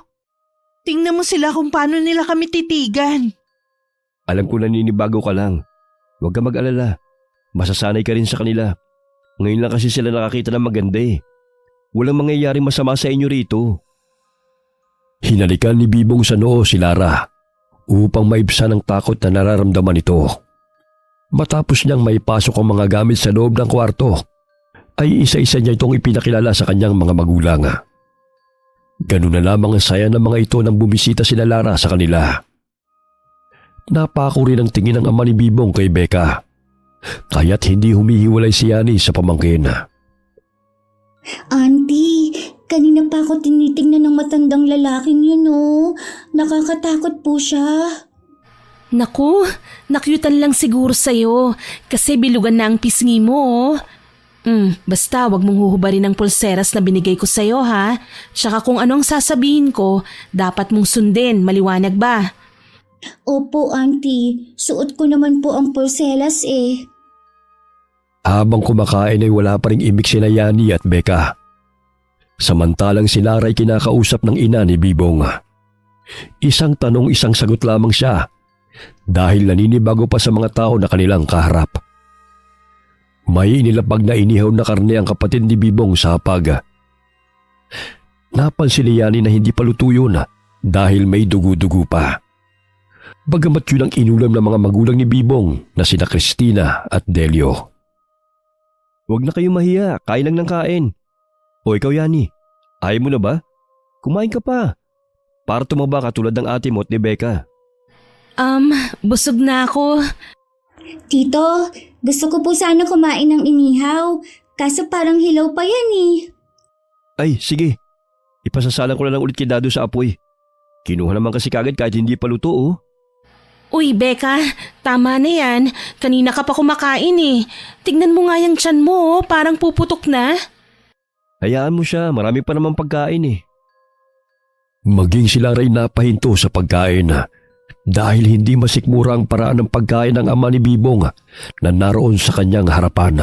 Tingnan mo sila kung paano nila kami titigan. Alam ko naninibago ka lang. Huwag ka mag-alala. Masasanay ka rin sa kanila. Ngayon lang kasi sila nakakita ng maganda eh. Walang mangyayaring masama sa inyo rito. Hinalikan ni Bibong sa noo si Lara upang maibsan ang takot na nararamdaman nito. Matapos niyang maipasok ang mga gamit sa loob ng kwarto, ay isa-isa niya itong ipinakilala sa kanyang mga magulang. Ganun na lamang ang saya ng mga ito nang bumisita sila Lara sa kanila. Napako rin ang tingin ng ama ni Bibong kay Becca, kaya't hindi humihiwalay si Yani sa pamangkin. Auntie, kanina pa ako tinitingnan ng matandang lalaking yun, oh. Nakakatakot po siya. Naku, nakyutan lang siguro sa'yo kasi bilugan na ang pisngi mo. Basta wag mong huhubarin ang pulseras na binigay ko sa'yo ha. Tsaka kung anong sasabihin ko, dapat mong sundin, maliwanag ba? Opo, auntie. Suot ko naman po ang pulselas eh. Habang kumakain ay wala pa ring imik sina Yani at Becca. Samantalang si Lara ay kinakausap ng ina ni Bibong. Isang tanong isang sagot lamang siya dahil naninibago pa sa mga tao na kanilang kaharap. May inilapag na inihaw na karne ang kapatid ni Bibong sa hapag. Napansin ni Yani na hindi pa luto yun dahil may dugo-dugo pa. Bagamat yun ang inulam ng mga magulang ni Bibong na sina Christina at Delio. Huwag na kayong mahiya, kain lang ng kain. O ikaw Yani, ayaw mo na ba? Kumain ka pa. Para tumaba ka tulad ng ate mo at ni Becca. Busog na ako. Tito, gusto ko po sana kumain ng inihaw. Kaso parang hilaw pa yan eh. Ay, sige. Ipasasalang ko na lang ulit kay Dado sa apoy. Kinuha naman kasi kagad kahit hindi pa luto oh. Uy, Becca, tama na yan. Kanina ka pa kumakain eh. Tignan mo nga yung tiyan mo, parang puputok na. Hayaan mo siya, marami pa naman pagkain eh. Maging sila rin napahinto sa pagkain dahil hindi masikmura ang paraan ng pagkain ng ama ni Bibong na naroon sa kanyang harapan.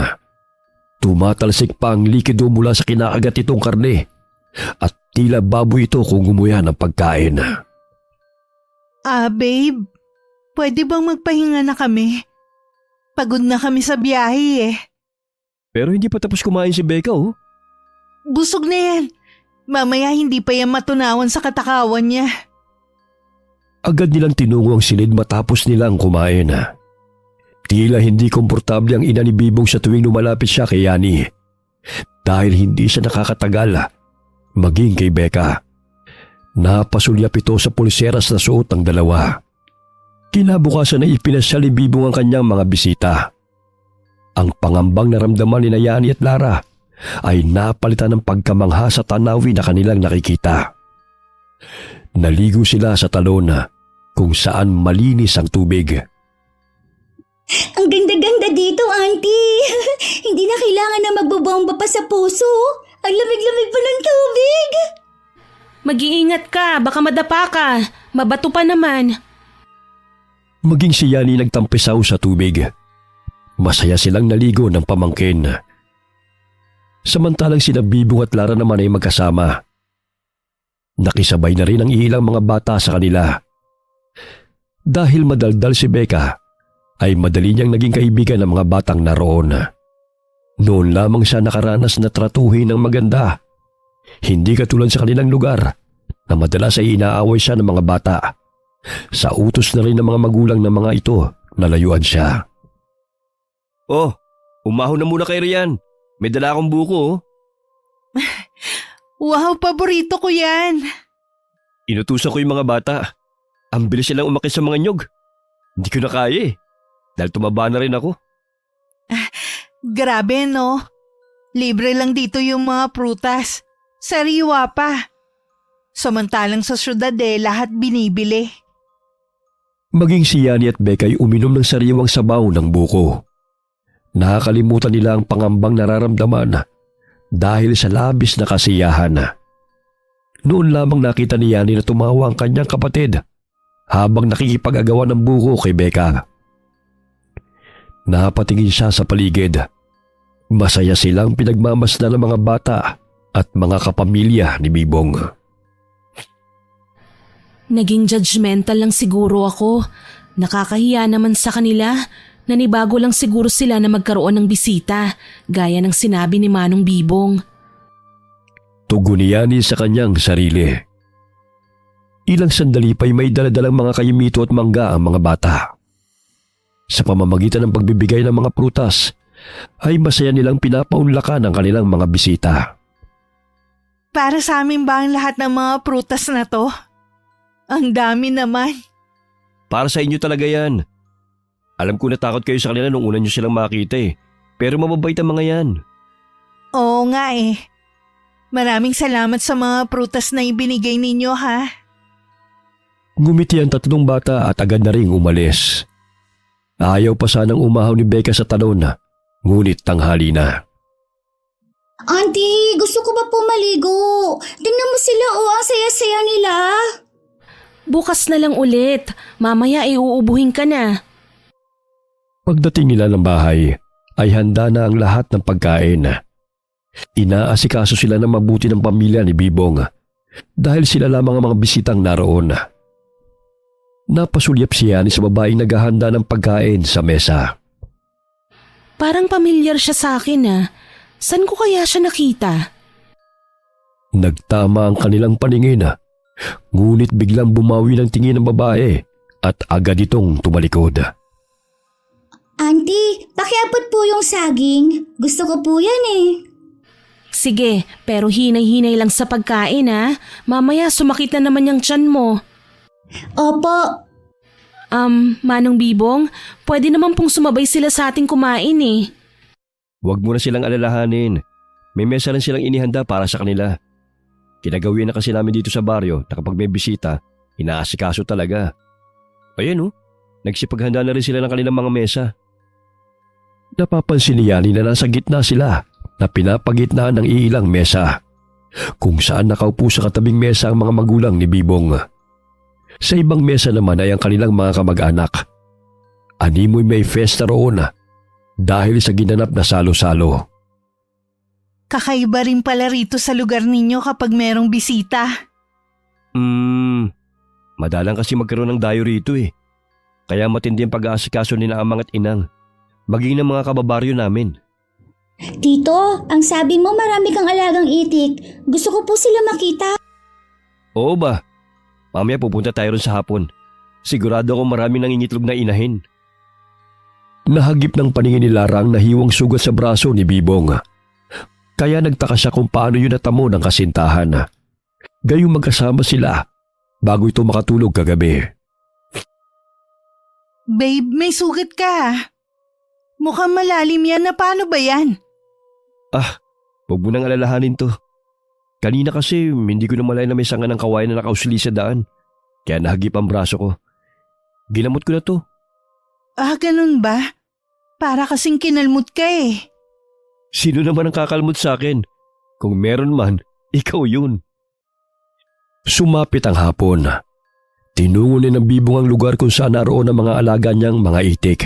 Tumatalsik pa ang likido mula sa kinakagat itong karne at tila baboy ito kung gumuya ng pagkain. Babe, pwede bang magpahinga na kami? Pagod na kami sa biyahe eh. Pero hindi pa tapos kumain si Becca oh. Busog na yan. Mamaya hindi pa yan matunawan sa katakawan niya. Agad nilang tinungo ang silid matapos nilang kumain. Tila hindi komportable ang ina ni Bibong sa tuwing lumalapit siya kay Yani dahil hindi siya nakakatagal maging kay Becca. Napasulyap ito sa pulseras na suot ng dalawa. Kinabukasan ay ipinasyal ni Bibong ang kanyang mga bisita. Ang pangambang naramdaman ni Yani at Lara ay napalitan ng pagkamangha sa tanawin na kanilang nakikita. Naligo sila sa talon kung saan malinis ang tubig. Ang ganda-ganda dito, auntie. Hindi na kailangan na magbobomba pa sa puso. Ang lamig-lamig pa ng tubig. Mag-iingat ka, baka madapa ka. Mabato pa naman. Maging si Yani nagtampisaw sa tubig. Masaya silang naligo ng pamangkin. Samantalang sina Bibong at Lara naman ay magkasama. Nakisabay na rin ang ilang mga bata sa kanila. Dahil madaldal si Becca, ay madali niyang naging kaibigan ng mga batang naroon. Noon lamang siya nakaranas na tratuhin ng maganda. Hindi katulad sa kanilang lugar na madalas ay inaaway siya ng mga bata. Sa utos na rin ng mga magulang ng mga ito, nalayuan siya. Oh, umahon na muna kayo riyan. May dala akong buko oh. Wow, paborito ko yan. Inutusan ko yung mga bata. Ang bilis silang umakit sa mga nyog. Hindi ko na kaya eh. Dahil tumaba na rin ako. Grabe no? Libre lang dito yung mga prutas. Sariwa pa. Samantalang sa syudad lahat binibili. Maging si Yani at Becca ay uminom ng sariwang sabaw ng buko. Nakakalimutan nila ang pangambang nararamdaman dahil sa labis na kasiyahan. Noon lamang nakita ni Yani na tumawa ang kanyang kapatid habang nakikipag-agawan ng buko kay Becca. Napatingin siya sa paligid. Masaya silang pinagmamasdan ng mga bata at mga kapamilya ni Bibong. Naging judgmental lang siguro ako. Nakakahiya naman sa kanila. Nanibago lang siguro sila na magkaroon ng bisita, gaya ng sinabi ni Manong Bibong. Tugon ni Yani sa kanyang sarili. Ilang sandali pa'y may daladalang mga kayumito at mangga ang mga bata. Sa pamamagitan ng pagbibigay ng mga prutas, ay masaya nilang pinapaunlakan ang kanilang mga bisita. Para sa amin ba ang lahat ng mga prutas na to? Ang dami naman. Para sa inyo talaga yan. Alam ko natakot kayo sa kanila nung una nyo silang makita eh. Pero mababait ang mga yan. Oo nga eh. Maraming salamat sa mga prutas na ibinigay ninyo ha. Ngumiti ang tatlong bata at agad na ring umalis. Ayaw pa sanang umahaw ni Becca sa talon, ngunit tanghali na. Auntie, gusto ko ba pumaligo? Tingnan mo sila ang saya-saya nila. Bukas na lang ulit. Mamaya uuubuhin ka na. Pagdating nila ng bahay, ay handa na ang lahat ng pagkain. Inaasikaso sila ng mabuti ng pamilya ni Bibong dahil sila lamang ang mga bisitang naroon. Napasulyap si Yani sa babaeng naghahanda ng pagkain sa mesa. Parang pamilyar siya sa akin. Saan ko kaya siya nakita? Nagtama ang kanilang paningin, ngunit biglang bumawi ng tingin ng babae at agad itong tumalikod. Auntie, pakiabot po yung saging. Gusto ko po yan eh. Sige, pero hinay-hinay lang sa pagkain Mamaya sumakit na naman yung tiyan mo. Opo. Manong Bibong, pwede naman pong sumabay sila sa ating kumain eh. Huwag mo na silang alalahanin. May mesa lang silang inihanda para sa kanila. Kinagawin na kasi namin dito sa baryo na kapag may bisita, inaasikaso talaga. Ayan nagsipaghanda na rin sila ng kanilang mga mesa. Napapansin ni Yani na nasa gitna sila na pinapagitnaan ng iilang mesa, kung saan nakaupo sa katabing mesa ang mga magulang ni Bibong. Sa ibang mesa naman ay ang kanilang mga kamag-anak. Animoy may festa roon dahil sa ginanap na salo-salo. Kakaiba rin pala rito sa lugar ninyo kapag merong bisita. Madalang kasi magkaroon ng dayo rito eh. Kaya matindi ang pag-aasikaso ni na amang at inang, maging ng mga kababaryo namin. Tito, ang sabi mo marami kang alagang itik. Gusto ko po sila makita. Oo ba? Mamaya pupunta tayo ron sa hapon. Sigurado ako marami nangingitlog na inahin. Nahagip ng paningin ni Lara ang nahiwang sugat sa braso ni Bibong. Kaya nagtaka siya kung paano yun natamo ng kasintahan. Gayong magkasama sila bago ito makatulog kagabi. Babe, may sugat ka. Mukhang malalim yan na paano ba yan? Huwag mo nang alalahanin to. Kanina kasi hindi ko namalay na may sanga ng kawayan na nakausli sa daan. Kaya nahagip ang braso ko. Ginamot ko na to. Ganun ba? Para kasing kinalmot ka eh. Sino naman ang kakalmot sa akin? Kung meron man, ikaw yun. Sumapit ang hapon. Tinungo ni ng Bibong ang lugar kung saan naroon ang mga alaga niyang mga itik.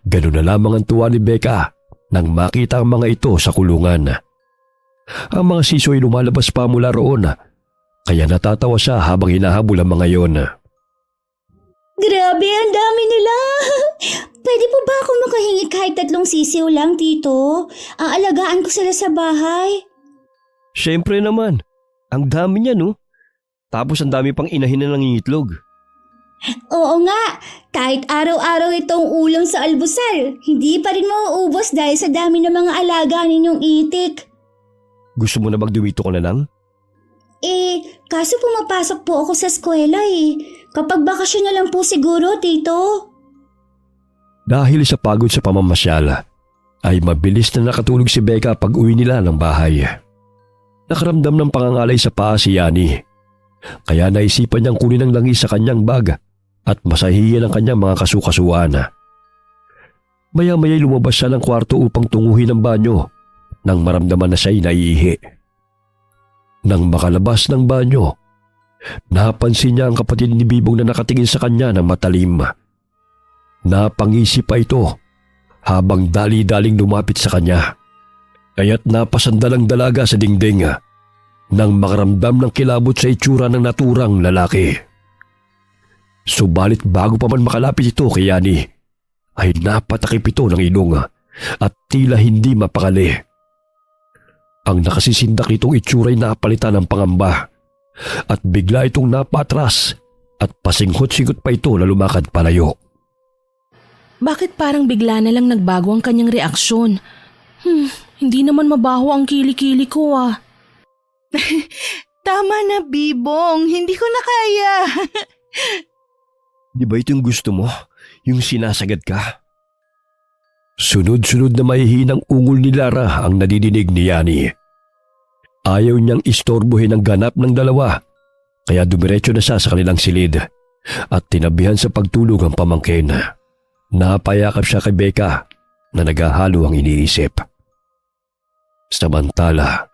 Ganun na lamang ang tuwa ni Becca nang makita ang mga ito sa kulungan. Ang mga siso ay lumalabas pa mula roon, kaya natatawa siya habang hinahabol ang mga yon. Grabe, ang dami nila. Pwede po ba ako makahingi kahit 3 sisiw lang, Tito? Aalagaan ko sila sa bahay. Siyempre naman, ang dami niya no? Tapos ang dami pang inahin na nangingitlog. Oo nga, kahit araw-araw itong ulam sa almusal, hindi pa rin mauubos dahil sa dami ng mga alaga ninyong itik. Gusto mo na magduwito ka na lang? Kaso pumapasok po ako sa eskwela eh. Kapag bakasyon na lang po siguro, tito. Dahil sa pagod sa pamamasyal, ay mabilis na nakatulog si Becca pag uwi nila ng bahay. Nakaramdam ng pangangalay sa paa si Yani. Kaya naisipan niyang kunin ang langis sa kanyang bag at masahiyan ang kanyang mga kasukasuan. Maya-maya'y lumabas siya ng kwarto upang tunguhin ang banyo nang maramdaman na siya'y naiihi. Nang makalabas ng banyo, napansin niya ang kapatid ni Bibong na nakatingin sa kanya ng matalim. Napangisi pa ito habang dali-daling lumapit sa kanya. Kaya't napasandalang dalaga sa dingding nang makaramdam ng kilabot sa itsura ng naturang lalaki. Subalit bago pa man makalapit ito kay Yani, ay napatakip ito ng ilong at tila hindi mapakali. Ang nakasisindak nitong itsura'y napalitan ng pangamba at bigla itong napatras at pasinghot-singhot pa ito na lumakad palayo. Bakit parang bigla na lang nagbago ang kanyang reaksyon? Hindi naman mabaho ang kilikili ko ah. Tama na, Bibong. Hindi ko na kaya. Di ba ito yung gusto mo? Yung sinasagad ka? Sunod-sunod na mahihinang ungol ni Lara ang nadidinig ni Yani. Ayaw niyang istorbohin ang ganap ng dalawa, kaya dumiretso na siya sa kanilang silid at tinabihan sa pagtulog ang pamangkin. Napayakap siya kay Becca na naghahalo ang iniisip. Samantala,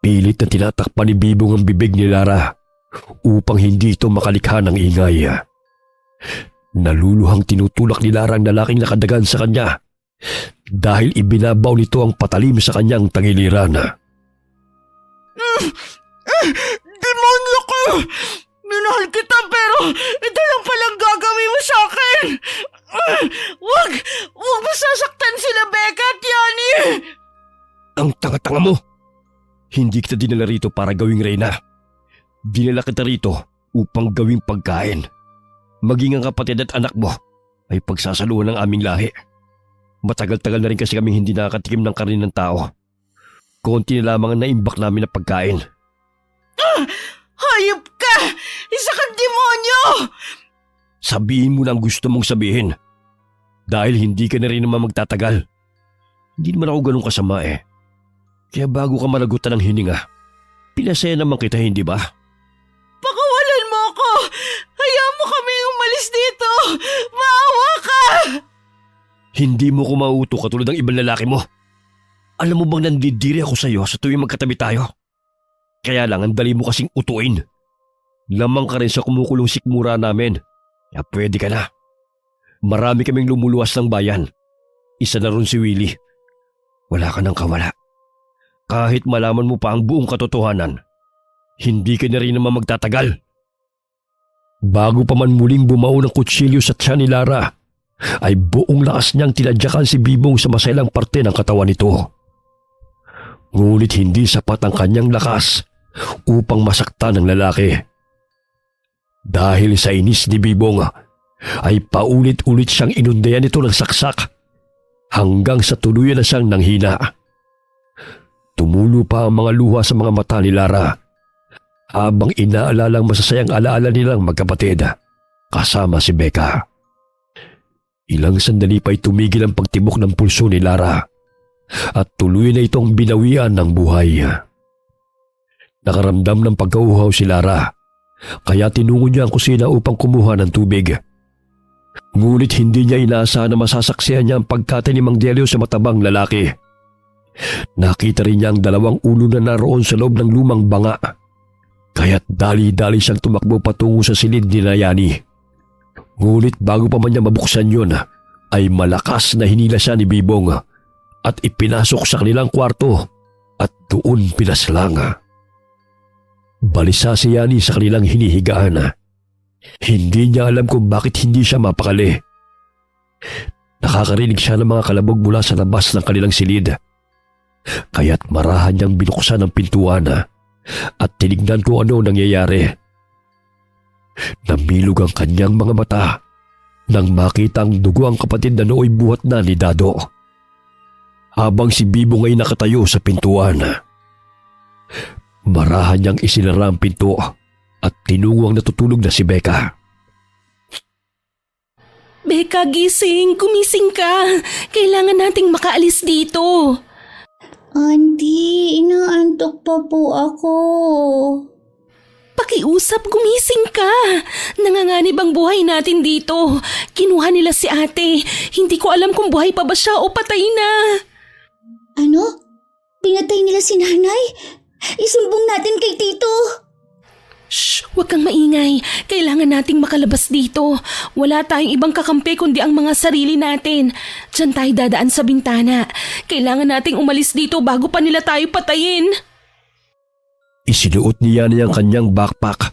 pilit na tinatakpan ni Bibong ang bibig ni Lara upang hindi ito makalikha ng ingay. Naluluhang tinutulak ni Lara ang lalaking nakadagan sa kanya dahil ibinabaw nito ang patalim sa kanyang tangiliran. Demonyo ko! Minahal kita pero ito lang palang gagawin mo sa akin! Wag mo sasaktan sila, Becca at Yani! Ang tanga-tanga mo! Hindi kita dinala rito para gawing reyna. Dinala kita rito upang gawing pagkain. Maging ang kapatid at anak mo ay pagsasaluhan ng aming lahi. Matagal-tagal na rin kasi kaming hindi nakakatikim ng karne ng tao. Konti na lamang ang naimbak namin na pagkain. Hayop ka! Isa kang demonyo! Sabihin mo na ang gusto mong sabihin. Dahil hindi ka na rin naman magtatagal. Hindi naman ako ganun kasama eh. Kaya bago ka managutan ng hininga, pinasaya naman kita, hindi ba? Pakawalan mo ako! Hayaan mo kami umalis dito! Maawa ka! Hindi mo ko mauuto katulad ng ibang lalaki mo. Alam mo bang nandidiri ako sa iyo sa tuwing magkatabi tayo? Kaya lang ang dali mo kasing utuin. Lamang ka rin sa kumukulong sikmura namin. Kaya pwede ka na. Marami kaming lumuluwas ng bayan. Isa na ron si Willie. Wala ka nang kawala. Kahit malaman mo pa ang buong katotohanan, hindi ka na rin naman magtatagal. Bago pa man muling bumao ng kutsilyo sa tiyan ni Lara, ay buong lakas niyang tinadyakan si Bibong sa masailang parte ng katawan nito. Ngunit hindi sapat ang kanyang lakas upang masaktan ng lalaki. Dahil sa inis ni Bibong, ay paulit-ulit siyang inundayan nito ng saksak hanggang sa tuluyan na siyang nanghina. Tumulo pa ang mga luha sa mga mata ni Lara habang inaalalang masasayang alaala nilang magkapatid kasama si Becca. Ilang sandali pa'y tumigil ang pagtibok ng pulso ni Lara at tuloy na itong binawian ng buhay. Nakaramdam ng pagkauhaw si Lara kaya tinungo niya ang kusina upang kumuha ng tubig. Ngunit hindi niya inaasahan na masasaksihan niya ang pagkatay ni Mang Delio sa matabang lalaki. Nakita rin niya ang dalawang ulo na naroon sa loob ng lumang banga. Kaya't dali-dali siyang tumakbo patungo sa silid ni Yani. Ngunit bago pa man niya mabuksan yun, ay malakas na hinila siya ni Bibong at ipinasok sa kanilang kwarto at doon pinaslang. Balisa si Yani sa kanilang hinihigaan. Hindi niya alam kung bakit hindi siya mapakali. Nakakarinig siya ng mga kalabog mula sa labas ng kanilang silid. Kaya't marahan niyang binuksan ang pintuan at tinignan kung ano nangyayari. Namilog ang kanyang mga mata nang makita ang dugo ang kapatid na nooy buhat na ni Dado. Habang si Bibong ay nakatayo sa pintuan, marahan niyang isinara ang pinto at tinungong natutulog na si Becca. Becca, gising! Gumising ka! Kailangan nating makaalis dito. Auntie, inaantok pa po ako. Pakiusap, gumising ka! Nanganganib ang buhay natin dito. Kinuha nila si ate. Hindi ko alam kung buhay pa ba siya o patay na. Ano? Pinatay nila si nanay? Isumbong natin kay tito. Shh! Huwag kang maingay. Kailangan nating makalabas dito. Wala tayong ibang kakampi kundi ang mga sarili natin. Diyan tayo dadaan sa bintana. Kailangan nating umalis dito bago pa nila tayo patayin. Isinuot niya ang kanyang backpack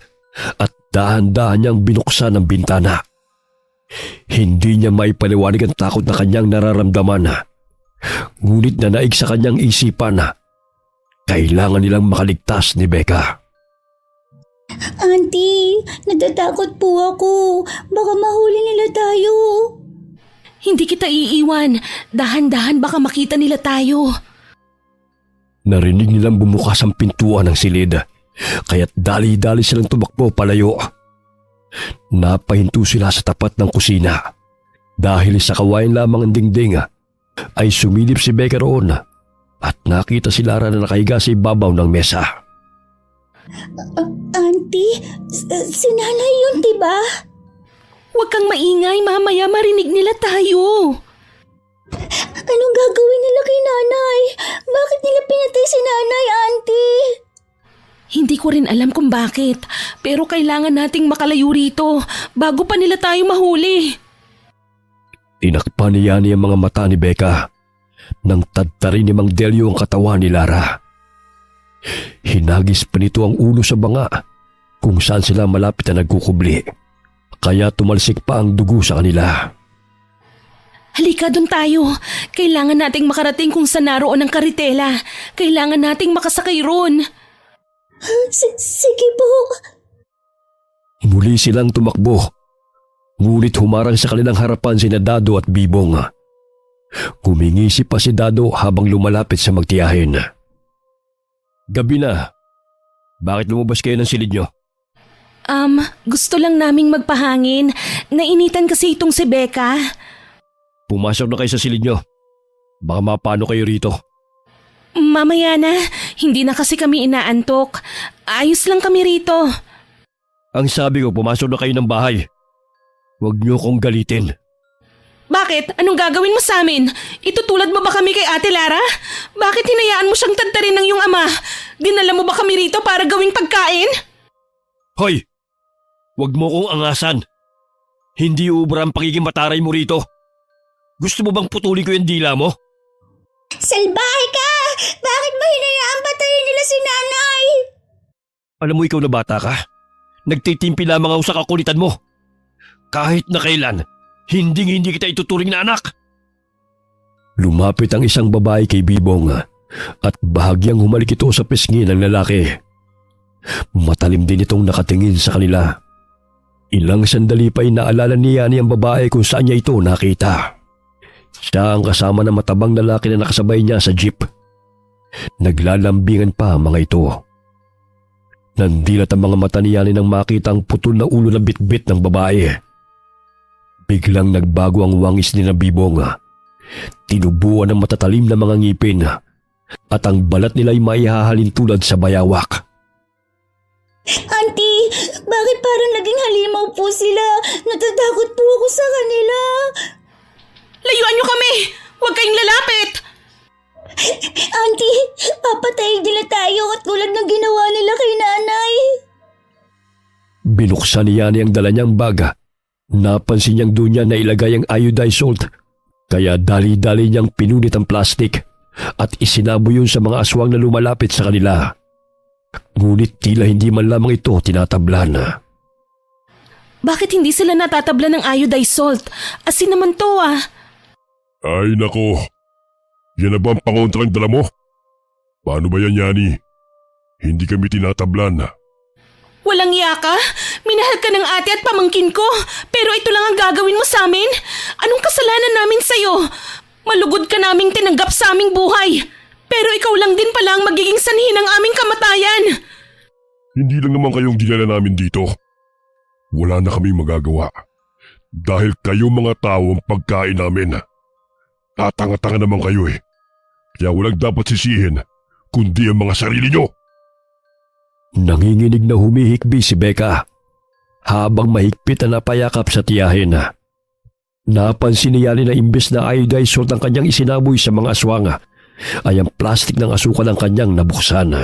at dahan-dahan niyang binuksan ang bintana. Hindi niya maipaliwanag ang takot na kanyang nararamdaman. Ngunit nanaig sa kanyang isipan na kailangan nilang makaligtas ni Becca. Auntie, natatakot po ako. Baka mahuli nila tayo. Hindi kita iiwan. Dahan-dahan baka makita nila tayo. Narinig nilang bumukas ang pintuan ng silid, kaya't dali-dali silang tumakbo palayo. Napahinto sila sa tapat ng kusina. Dahil sa kawain lamang ang dingding, ay sumilip si Becca roon at nakita si Lara na nakahiga sa ibabaw ng mesa. Auntie, si nanay yun, diba? Huwag kang maingay, mamaya marinig nila tayo. Anong gagawin nila kay nanay? Bakit nila pinatay si nanay, auntie? Hindi ko rin alam kung bakit, pero kailangan nating makalayo rito bago pa nila tayo mahuli. Tinakpan niya ang mga mata ni Becca nang tadtarin ni Mang Delio ang katawan ni Lara. Hinagis pa nito ang ulo sa banga kung saan sila malapit na nagkukubli, kaya tumalsik pa ang dugo sa kanila. Halika, doon tayo. Kailangan nating makarating kung saan naroon ang karitela. Kailangan nating makasakay ron. Sige po. Muli silang tumakbo, ngunit humarang sa kanilang harapan sina Dado at Bibong. Kumingisi pa si Dado habang lumalapit sa magtiyahin. Gabi na. Bakit lumabas kayo ng silid nyo? Gusto lang naming magpahangin. Nainitan kasi itong si Becca. Pumasok na kayo sa silid nyo. Baka mapano kayo rito. Mamaya na. Hindi na kasi kami inaantok. Ayos lang kami rito. Ang sabi ko, pumasok na kayo ng bahay. Huwag nyo kong galitin. Bakit? Anong gagawin mo sa amin? Itutulad mo ba kami kay Ate Lara? Bakit hinayaan mo siyang tadtarin ng iyong ama? Dinala mo ba kami rito para gawing pagkain? Hoy! Huwag mo kong angasan. Hindi ubra ang pagiging mataray mo rito. Gusto mo bang putulin ko yung dila mo? Salbahe ka! Bakit ba hinayaan patayin nila si nanay? Alam mo ikaw na bata ka? Nagtitimpi lamang ako sa kakulitan mo. Kahit na kailan, hindi kita ituturing na anak. Lumapit ang isang babae kay Bibong at bahagyang humalik ito sa pisngi ng lalaki. Matalim din itong nakatingin sa kanila. Ilang sandali pa inaalala niya ang babae kung saan niya ito nakita. Siya ang kasama ng matabang lalaki na nakasabay niya sa jeep. Naglalambingan pa ang mga ito. Nandilat ang mga mata niya nang makita ang putol na ulo na bitbit ng babae. Biglang nagbago ang wangis ni na Bibong. Tinubuan ng matatalim na mga ngipin at ang balat nila ay maihahalin tulad sa bayawak. Auntie, bakit parang naging halimaw po sila? Natatakot po ako sa kanila. Layuan niyo kami! Huwag kayong lalapit! Auntie, papatayin nila tayo at tulad ng ginawa nila kay nanay. Binuksan niya ang dala niyang bag. Napansin niyang doon niya na ilagay ang iodized salt, kaya dali-dali niyang pinunit ang plastik at isinabo yun sa mga aswang na lumalapit sa kanila. Ngunit tila hindi man lamang ito tinatablan. Bakit hindi sila natatabla ng iodized salt? Asin naman to ah. Ay nako, yan na ba ang pangontrang dala mo? Paano ba yan, Yani? Hindi kami tinatablan. Walang iya ka? Minahal ka ng ate at pamangkin ko, pero ito lang ang gagawin mo sa amin? Anong kasalanan namin sa'yo? Malugod ka naming tinanggap sa aming buhay, pero ikaw lang din pala ang magiging sanhi ng aming kamatayan. Hindi lang naman kayong dinala namin dito. Wala na kaming magagawa. Dahil kayo mga tao ang pagkain namin. Tatanga-tanga naman kayo eh. Kaya walang dapat sisihin, kundi ang mga sarili nyo. Nanginginig na humihikbi si Becca habang mahigpit na napayakap sa tiyahin. Napansin ni Yani na imbes na iodized salt ang kanyang isinaboy sa mga aswang ay ang plastik ng asukal ang kanyang nabuksan.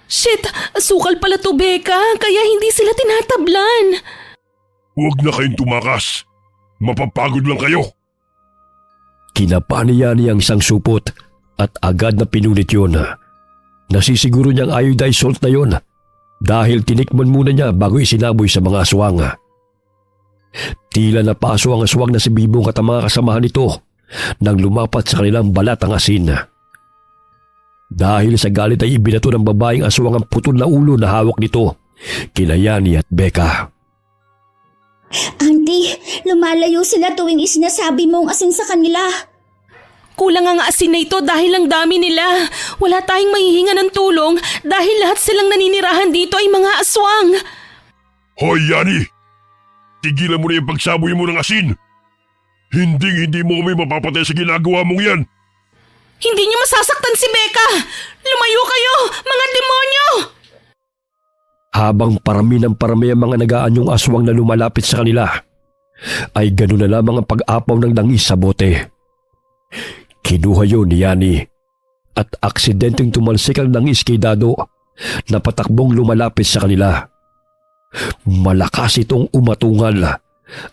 Shit, asukal pala to, Becca, kaya hindi sila tinatablan. Huwag na kayong tumakas. Mapapagod lang kayo. Kinapa ni Yani ang isang supot at agad na pinunit yun. Nasisiguro niyang iodized salt na yon dahil tinikman muna niya bago isinaboy sa mga aswang. Tila napaso ang aswang na si Bibong at ang mga kasamahan nito nang lumapat sa kanilang balat ang asin. Dahil sa galit ay ibinato ng babaeng aswang ang putol na ulo na hawak nito kina Yani at Becca. Auntie, lumalayo sila tuwing isinasabi mong asin sa kanila. Kulang ang asin na ito dahil ang dami nila. Wala tayong mahihinga ng tulong dahil lahat silang naninirahan dito ay mga aswang. Hoy, Yani! Tigilan mo na yung pagsaboy mo ng asin! Hindi mo kami mapapatay sa ginagawa mong yan! Hindi niyo masasaktan si Becca! Lumayo kayo, mga demonyo! Habang parami ng parami ang mga nagaanyong aswang na lumalapit sa kanila, ay ganoon na lamang ang pag-apaw ng langis sa bote. Kinuha yun ni Yani at aksidenteng tumalsik ang langis kay Dado na patakbong lumalapit sa kanila. Malakas itong umatungal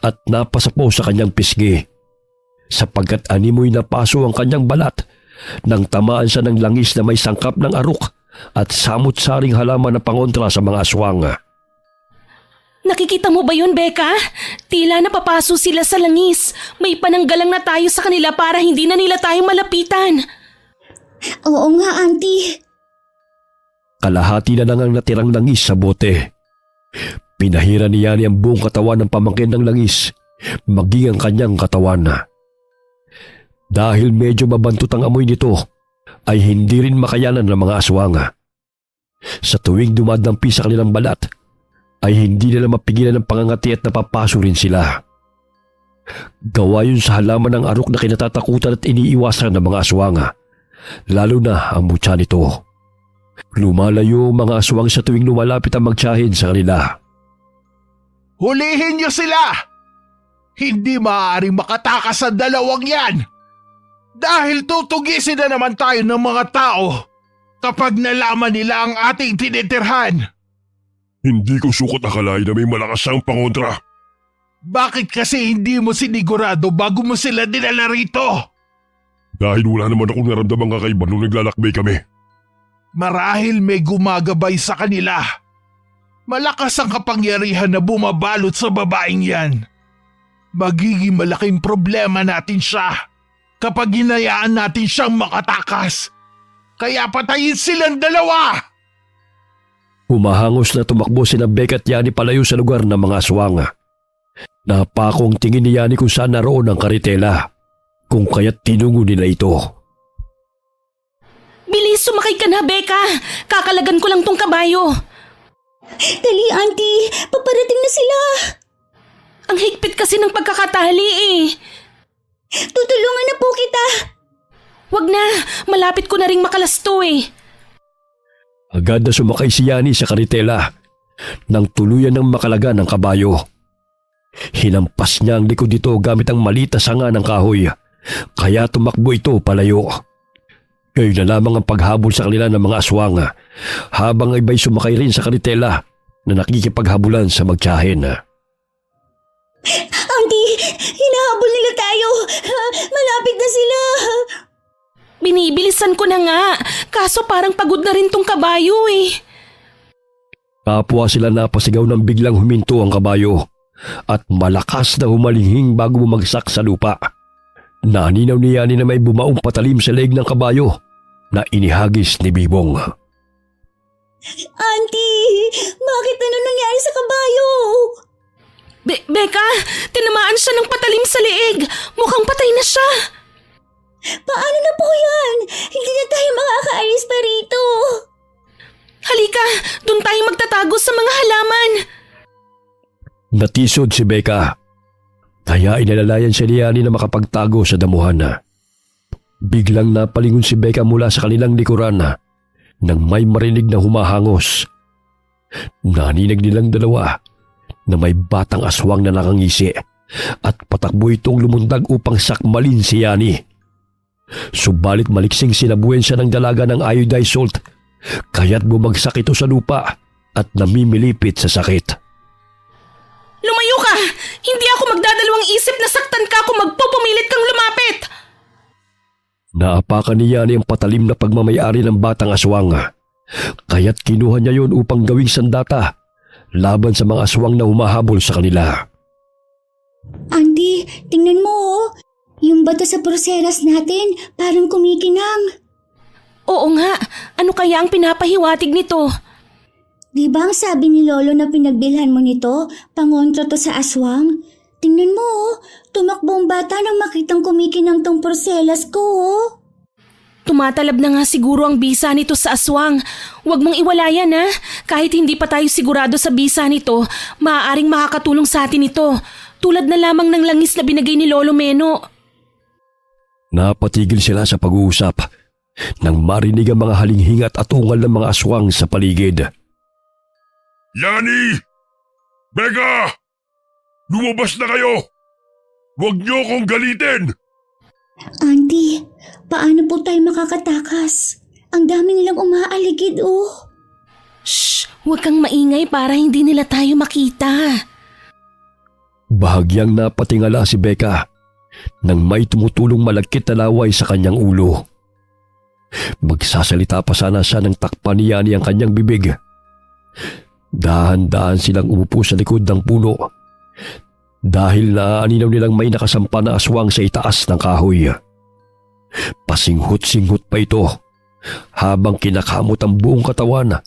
at napasapaw sa kanyang pisngi sapagkat animoy napaso ang kanyang balat nang tamaan siya ng langis na may sangkap ng arok at samut-saring halaman na pangontra sa mga aswang. Nakikita mo ba yun, Becca? Tila napapaso sila sa langis. May pananggalang na tayo sa kanila para hindi na nila tayo malapitan. Oo nga, Auntie. Kalahati na lang ang natirang langis sa bote. Pinahira ni Yani ang buong katawan ng pamangkin ng langis, maging ang kanyang katawan. Dahil medyo mabantot ang amoy nito, ay hindi rin makayanan ng mga aswang. Sa tuwing dumadampi sa kanilang balat, ay hindi nila mapigilan ng pangangati at napapaso rin sila. Gawa yun sa halaman ng arok na kinatatakutan at iniiwasan ng mga aswang, lalo na ang mutya nito. Lumalayo ang mga aswang sa tuwing lumalapit ang magtiyahin sa kanila. Hulihin niyo sila! Hindi maaaring makatakas sa dalawang yan! Dahil tutugisin na naman tayo ng mga tao kapag nalaman nila ang ating tinitirhan. Hindi ko sukot akalain na may malakas ang pangontra. Bakit kasi hindi mo sinigurado bago mo sila dinala rito? Dahil wala naman akong naramdamang kakaiba nung naglalakbay kami. Marahil may gumagabay sa kanila. Malakas ang kapangyarihan na bumabalot sa babaeng yan. Magiging malaking problema natin siya kapag hinayaan natin siyang makatakas. Kaya patayin silang dalawa! Humahangos na tumakbo sina Becca at Yani palayo sa lugar ng mga aswang. Napakong tingin ni Yani kung saan naroon ang karitela, kung kaya't tinungo nila ito. Bilis, sumakay ka na, Becca! Kakalagan ko lang tong kabayo. Dali, Auntie. Paparating na sila. Ang higpit kasi ng pagkakatali eh. Tutulungan na po kita. Wag na, malapit ko na ring makalasto eh. Agad na sumakay si Yani sa karitela nang tuluyan ng makalaga ng kabayo. Hinampas niya ang likod nito gamit ang maliit na sanga ng kahoy, kaya tumakbo ito palayo. Gayon na lamang ang paghabol sa kanila ng mga aswang habang iba'y sumakay rin sa karitela na nakikipaghabulan sa magtiyahin. Auntie, hinahabol nila tayo. Malapit na sila. Binibilisan ko na nga, kaso parang pagod na rin tong kabayo eh. Kapwa sila napasigaw ng biglang huminto ang kabayo at malakas na humalihing bago bumagsak sa lupa. Naninaw ni Yani na may bumaong patalim sa leeg ng kabayo na inihagis ni Bibong. Auntie, bakit ano nangyari sa kabayo? Becca, tinamaan siya ng patalim sa leeg. Mukhang patay na siya. Paano na po yan? Hindi na tayo makakaalis pa rito. Halika, doon tayo magtatago sa mga halaman. Natisod si Becca. Kaya inalalayan siya ni Yani na makapagtago sa damuhan. Biglang napalingon si Becca mula sa kanilang likuran nang may marinig na humahangos. Naninig nilang dalawa na may batang aswang na nakangisi at patakbo itong lumundag upang sakmalin si Yani. Subalit maliksing sinabuhin siya ng dalaga ng iodized salt, kaya't bumagsak ito sa lupa at namimilipit sa sakit. Lumayo ka! Hindi ako magdadalawang isip na saktan ka kung magpupumilit kang lumapit! Naapakan ni Yani ang patalim na pagmamayari ng batang aswang, kaya't kinuha niya yon upang gawing sandata laban sa mga aswang na humahabol sa kanila. Andy, tingnan mo oh. Yung bato sa porseras natin parang kumikinang. Oo nga, ano kaya ang pinapahiwatig nito? Di ba ang sabi ni Lolo na pinagbilhan mo nito, pangontra to sa aswang? Tingnan mo oh, tumakbo ang bata nang makitang kumikinang tong porselas ko oh. Tumatalab na nga siguro ang bisa nito sa aswang. Huwag mong iwalayan ha. Kahit hindi pa tayo sigurado sa bisa nito, maaaring makakatulong sa atin ito. Tulad na lamang ng langis na binigay ni Lolo Meno. Napatigil sila sa pag-uusap nang marinig ang mga halinghingat at ungal ng mga aswang sa paligid. Yani! Becca! Lumabas na kayo! Huwag niyo akong galitin! Auntie, paano po tayo makakatakas? Ang dami nilang umaaligid oh. Shh! Huwag kang maingay para hindi nila tayo makita. Bahagyang napatingala si Becca nang may tumutulong malagkit na laway sa kanyang ulo. Magsasalita pa sana siya nang takpan ni Yani ang kanyang bibig. Dahan-dahan silang umupo sa likod ng puno dahil naaninaw nilang may nakasampa na aswang sa itaas ng kahoy. Pasinghot-singhot pa ito habang kinakamot ang buong katawan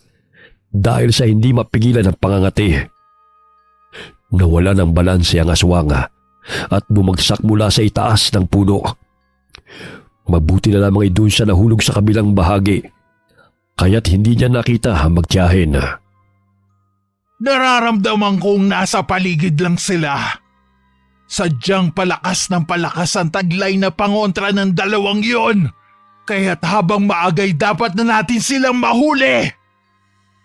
dahil sa hindi mapigilan ng pangangati. Nawala ng balanse ang aswang at bumagsak mula sa itaas ng puno. Mabuti na lamang ay doon siya nahulog sa kabilang bahagi, kaya't hindi niya nakita ang magtiyahin. Nararamdaman kong nasa paligid lang sila. Sadyang palakas ng palakas ang taglay na pangontra ng dalawang yon. Kaya't habang maagay dapat na natin silang mahuli.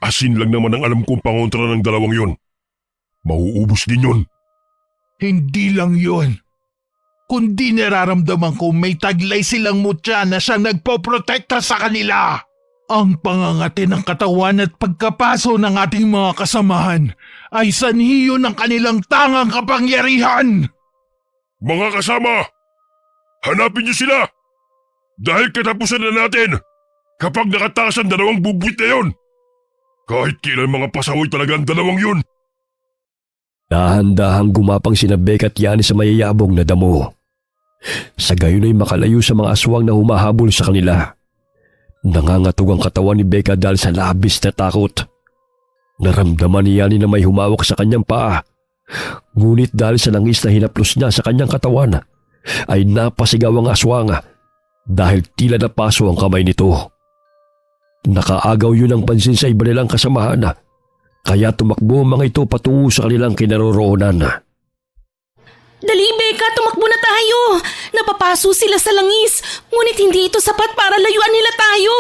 Asin lang naman ang alam kong pangontra ng dalawang yon. Mauubos din yon. Hindi lang yon. Kundi nararamdaman ko may taglay silang mutya na siyang nagpoprotekta sa kanila. Ang pangangati ng katawan at pagkapaso ng ating mga kasamahan ay sanhiyo ng kanilang tangang kapangyarihan. Mga kasama, hanapin niyo sila! Dahil katapusan na natin kapag nakatakas ang dalawang bubuit na yon. Kahit kailan mga pasahoy talaga ang dalawang yun. Dahan-dahang gumapang sina Becca at Yani sa mayayabong na damo. Sa gayon ay makalayo sa mga aswang na humahabol sa kanila. Nangangatog ang katawan ni Becca dahil sa labis na takot. Naramdaman ni Yani na may humawak sa kanyang paa. Ngunit dahil sa langis na hinaplos niya sa kanyang katawan, ay napasigaw ang aswang dahil tila napaso ang kamay nito. Nakaagaw yun ang pansin sa iba nilang kasamahan, kaya tumakbo ang mga ito patungo sa kanilang kinaroroonan. Dali, Becca, tumakbo na tayo! Napapaso sila sa langis, ngunit hindi ito sapat para layuan nila tayo!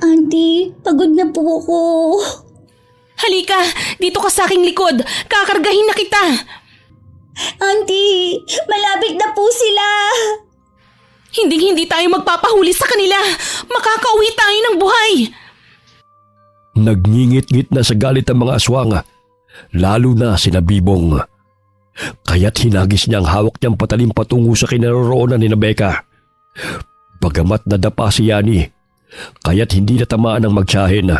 Auntie, pagod na po ako. Halika, dito ka sa aking likod. Kakargahin na kita. Auntie, malapit na po sila. Hindi tayo magpapahuli sa kanila. Makakauwi tayo ng buhay. Nagngingit-ngit na sa galit ang mga aswang, lalo na sina Bibong. Kaya't hinagis niya ang hawak niyang patalim patungo sa kinaroroonan ni Becca. Bagamat nadapa si Yani, kaya't hindi natamaan ang magtiyahin.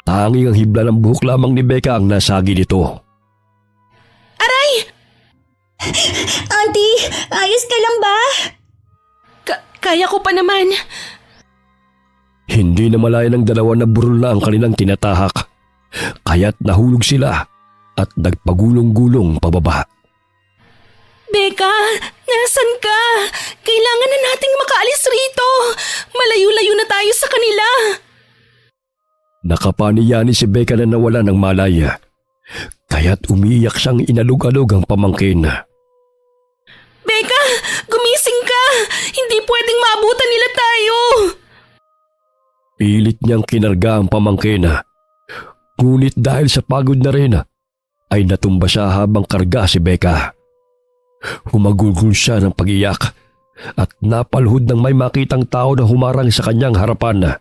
Tanging ang hibla ng buhok lamang ni Becca ang nasagi nito. Aray! Auntie, ayos ka lang ba? Kaya ko pa naman. Hindi na malaya ng dalawa na burol na ang kanilang tinatahak, kaya't nahulog sila at nagpagulong-gulong pababa. Beka, nasan ka? Kailangan na nating makaalis rito. Malayo-layo na tayo sa kanila. Nakapaniyani si Becca na nawala ng malay, kaya't umiiyak siyang inalog-alog ang pamangkin. Beka, gumising ka! Hindi pwedeng maabutan nila tayo! Pilit niyang kinarga ang pamangkin. Ngunit dahil sa pagod na rin, ay natumba siya habang karga si Becca. Humagulgol siya ng pag-iyak at napalhod nang may makitang tao na humarang sa kanyang harapan.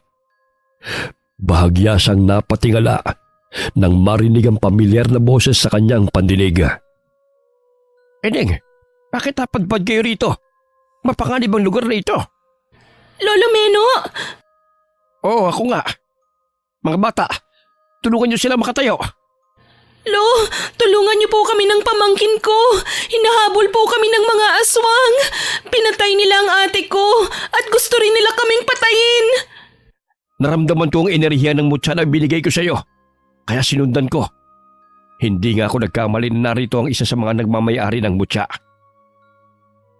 Bahagya siyang napatingala nang marinig ang pamilyar na boses sa kanyang pandinig. Eneng, bakit napadpad kayo rito? Mapanganib ang lugar na ito. Lolo Meno! Oo, ako nga. Mga bata, tulungan niyo sila makatayo. Lo, tulungan niyo po kami ng pamangkin ko. Hinahabol po kami ng mga aswang. Pinatay nila ang ate ko at gusto rin nila kaming patayin. Naramdaman ko ang enerhiya ng mutya na binigay ko sa iyo. Kaya sinundan ko. Hindi nga ako nagkamali na narito ang isa sa mga nagmamayari ng mutya.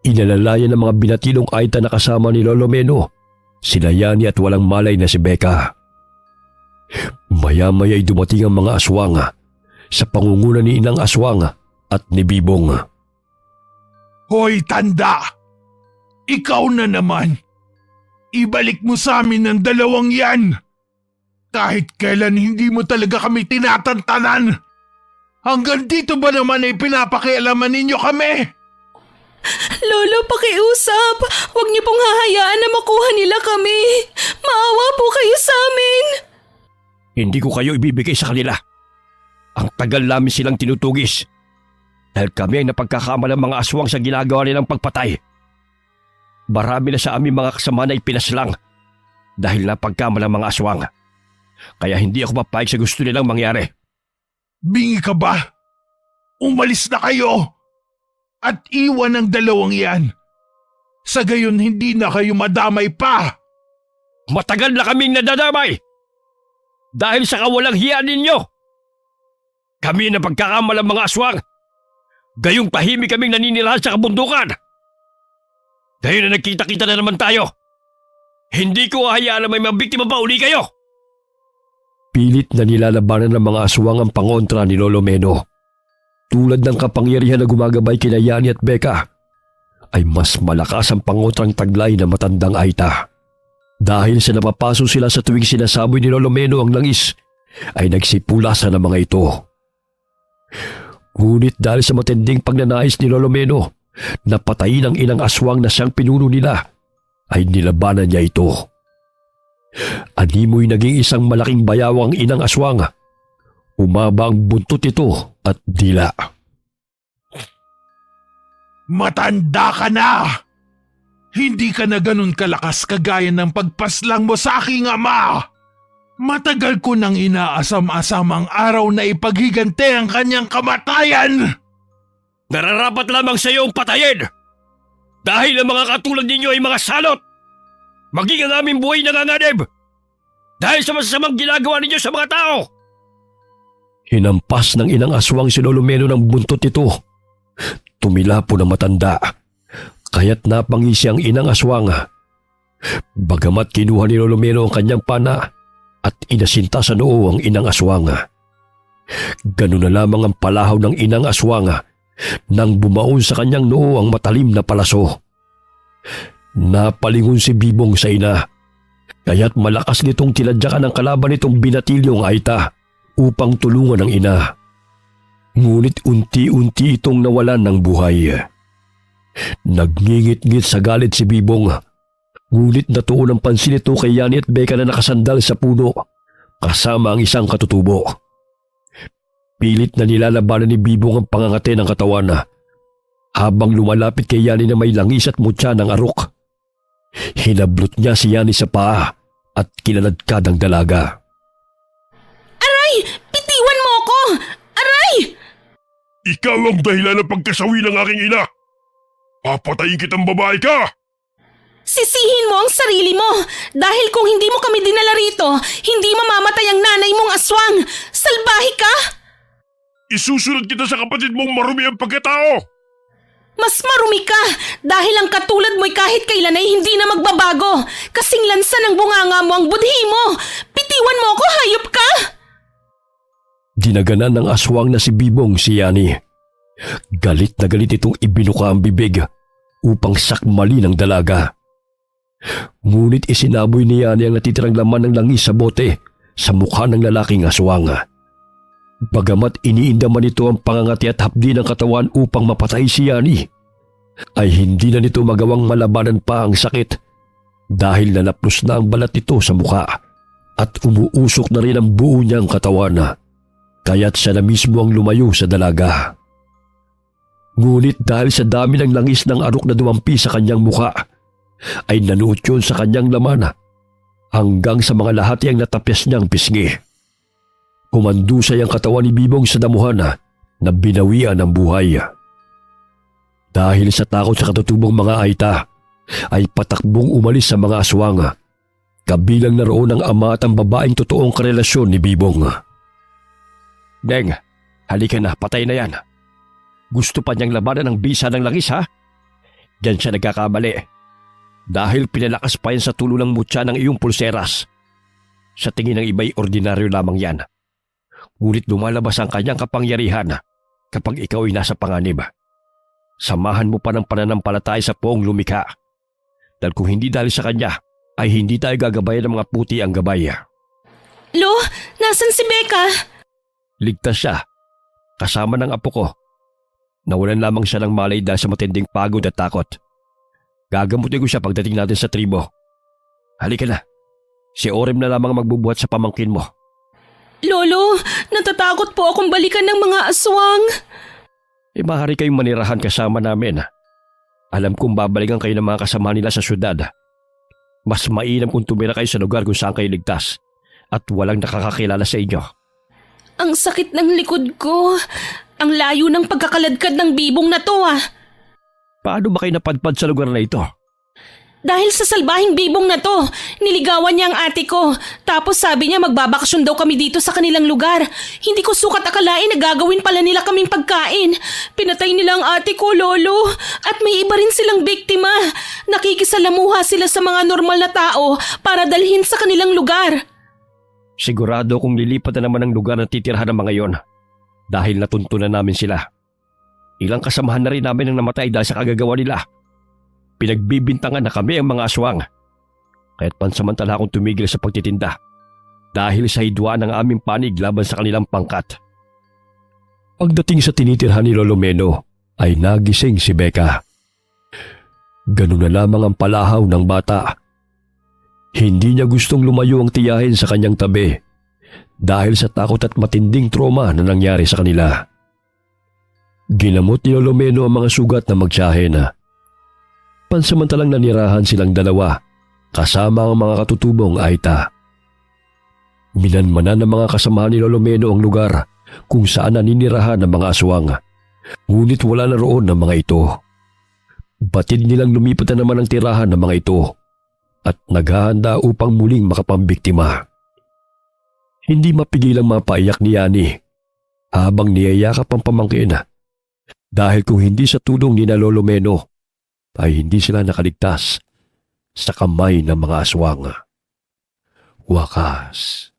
Inalalayan ng mga binatilong aita na kasama ni Lolo Meno, sila Yani at walang malay na si Becca. Maya-maya'y dumating ang mga aswang sa pangunguna ni Inang Aswang at ni Bibong. Hoy, tanda! Ikaw na naman! Ibalik mo sa amin ang dalawang yan! Kahit kailan hindi mo talaga kami tinatantanan! Hanggang dito ba naman ay pinapakialaman ninyo kami? Lolo, pakiusap. Huwag niyo pong hahayaan na makuha nila kami. Maawa po kayo sa amin. Hindi ko kayo ibibigay sa kanila. Ang tagal namin silang tinutugis. Dahil kami ay napagkakamalang mga aswang sa ginagawa nilang pagpatay. Marami na sa aming mga kasama na ipinaslang dahil napagkamalang mga aswang. Kaya hindi ako mapayag sa gusto nilang mangyari. Bingi ka ba? Umalis na kayo! At iwan ang dalawang yan. Sa gayon hindi na kayo madamay pa! Matagal na kaming nadadamay! Dahil sa kawalang hiya ninyo! Kami na pagkakamalang mga aswang! Gayong tahimik kaming naninirahan sa kabundukan! Dahil na nagkita-kita na naman tayo! Hindi ko hayaan na may mga biktima pa uli kayo! Pilit na nilalabanan ng mga aswang ang pangontra ni Lolo Meno. Tulad ng kapangyarihan na gumagabay kina Yani at Becca, ay mas malakas ang pangontrang taglay na matandang aita. Dahil sa napapaso sila sa tuwing sinasaboy ni Lolo Meno ang langis, ay nagsipulasan ang mga ito. Ngunit dahil sa matinding pagnanais ni Lolo Meno na patayin ang inang aswang na siyang pinuno nila, ay nilabanan niya ito. Animoy naging isang malaking bayawang inang aswang. Umaba ang buntot ito at dila. Matanda ka na! Hindi ka na ganun kalakas kagaya ng pagpaslang mo sa aking ama! Matagal ko nang inaasam-asam ang araw na ipaghigante ang kanyang kamatayan! Nararapat lamang sa iyo ang patayin! Dahil ang mga katulad ninyo ay mga salot! Maging ang aming buhay nanganganib! Dahil sa masasamang ginagawa ninyo sa mga tao! Hinampas ng inang aswang si Lolo Meno ng buntot ito. Tumila po ng matanda, kaya't napangisi ang inang aswang. Bagamat kinuha ni Lolo Meno ang kanyang pana at inasinta sa noo ang inang aswang. Ganun na lamang ang palahaw ng inang aswang nang bumaon sa kanyang noo ang matalim na palaso. Napalingon si Bibong sa ina, kaya't malakas nitong tinadyakan ang kalaban nitong binatilyong aita upang tulungan ang ina. Ngunit unti-unti itong nawalan ng buhay. Nagngingit-ngit sa galit si Bibong, ngunit natuon ang pansin ito kay Yani at Becca na nakasandal sa puno kasama ang isang katutubo. Pilit na nilalabanan ni Bibong ang pangangate ng katawan habang lumalapit kay Yani na may langis at mutya ng arok. Hinablot niya si Yani sa paa at kinaladkad ang dalaga. Aray! Bitiwan mo ako! Aray! Ikaw ang dahilan ng pagkasawi ng aking ina! Papatayin kitang babae ka! Sisihin mo ang sarili mo. Dahil kung hindi mo kami dinala rito, hindi mamamatay ang nanay mong aswang. Salbahe ka! Isusunod kita sa kapatid mong marumi ang pagkatao! Mas marumi ka dahil ang katulad mo'y kahit kailan ay hindi na magbabago. Kasing lansa ng bunganga mo ang budhi mo. Bitiwan mo ako, hayop ka! Dinaganan ng aswang na si Bibong si Yani. Galit na galit itong ibinuka ang bibig upang sakmali ng dalaga. Ngunit isinaboy ni Yani ang natitirang laman ng langis sa bote sa mukha ng lalaking aswang. Bagamat iniindaman nito ang pangangati at hapdi ng katawan upang mapatay si Yani, ay hindi na nito magawang malabanan pa ang sakit dahil nalapnos na ang balat nito sa mukha at umuusok na rin ang buo niyang katawan. Kaya't siya na mismo ang lumayo sa dalaga. Ngunit dahil sa dami ng langis ng arok na dumampi sa kanyang mukha, ay nanuot yun sa kanyang laman hanggang sa mga lahati ang natapyas niyang pisngi. Kumandusay ang katawan ni Bibong sa damuhan na binawian ng buhay. Dahil sa takot sa katutubong mga aita, ay patakbong umalis sa mga aswang. Kabilang na roon ang ama at ang babaeng totoong karelasyon ni Bibong. Deng, halika na, patay na yan. Gusto pa niyang labanan ng bisa ng langis, ha? Diyan siya nagkakamali. Dahil pinalakas pa yan sa tulo ng mutya ng iyong pulseras. Sa tingin ng iba'y ordinaryo lamang yan. Ngunit lumalabas ang kanyang kapangyarihan kapag ikaw ay nasa panganib. Samahan mo pa ng pananampalataya sa poong lumikha. Dahil kung hindi dahil sa kanya, ay hindi tayo gagabayan ng mga puti ang gabay. Lo, nasan si Becca? Ligtas siya, kasama ng apo ko. Nawalan lamang siya ng malay dahil sa matinding pagod at takot. Gagamutin ko siya pagdating natin sa tribo. Halika na, si Orem na lamang magbubuhat sa pamangkin mo. Lolo, natatakot po akong balikan ng mga aswang. Maaari kayong manirahan kasama namin. Alam kong babalikan kayo ng mga kasama nila sa syudad. Mas mainam kung tumira kayo sa lugar kung saan kayo ligtas at walang nakakakilala sa inyo. Ang sakit ng likod ko. Ang layo ng pagkakaladkad ng bibong na to Paano ba kayo napadpad sa lugar na ito? Dahil sa salbahing bibong na to, niligawan niya ang ate ko. Tapos sabi niya magbabakasyon daw kami dito sa kanilang lugar. Hindi ko sukat akalain na gagawin pala nila kaming pagkain. Pinatay nila ang ate ko, Lolo. At may iba rin silang biktima. Nakikisalamuha sila sa mga normal na tao para dalhin sa kanilang lugar. Sigurado kung lilipat na naman ang lugar na titirhan ng mga yon. Dahil natuntunan namin sila. Ilang kasamahan na rin namin ang namatay dahil sa kagagawa nila. Pinagbibintangan na kami ang mga aswang. Kaya't pansamantala akong tumigil sa pagtitinda dahil sa hidwaan ng aming panig laban sa kanilang pangkat. Pagdating sa tinitirhan ni Lolo Meno ay nagising si Becca. Ganun na lamang ang palahaw ng bata. Hindi niya gustong lumayo ang tiyahin sa kanyang tabi dahil sa takot at matinding trauma na nangyari sa kanila. Ginamot ni Lolo Meno ang mga sugat na magtiyahin. Pansamantalang nanirahan silang dalawa kasama ang mga katutubong aita. Minanmanan ng mga kasamahan ni Lolo Meno ang lugar kung saan naninirahan ng mga aswang. Ngunit wala na roon ng mga ito. Batid nilang lumipat na naman ang tirahan ng mga ito at naghahanda upang muling makapambiktima. Hindi mapigilang mapaiyak ni Yani habang niyayakap ang pamangkin dahil kung hindi sa tulong ni Lolo Meno ay hindi sila nakaligtas sa kamay ng mga aswang. Wakas,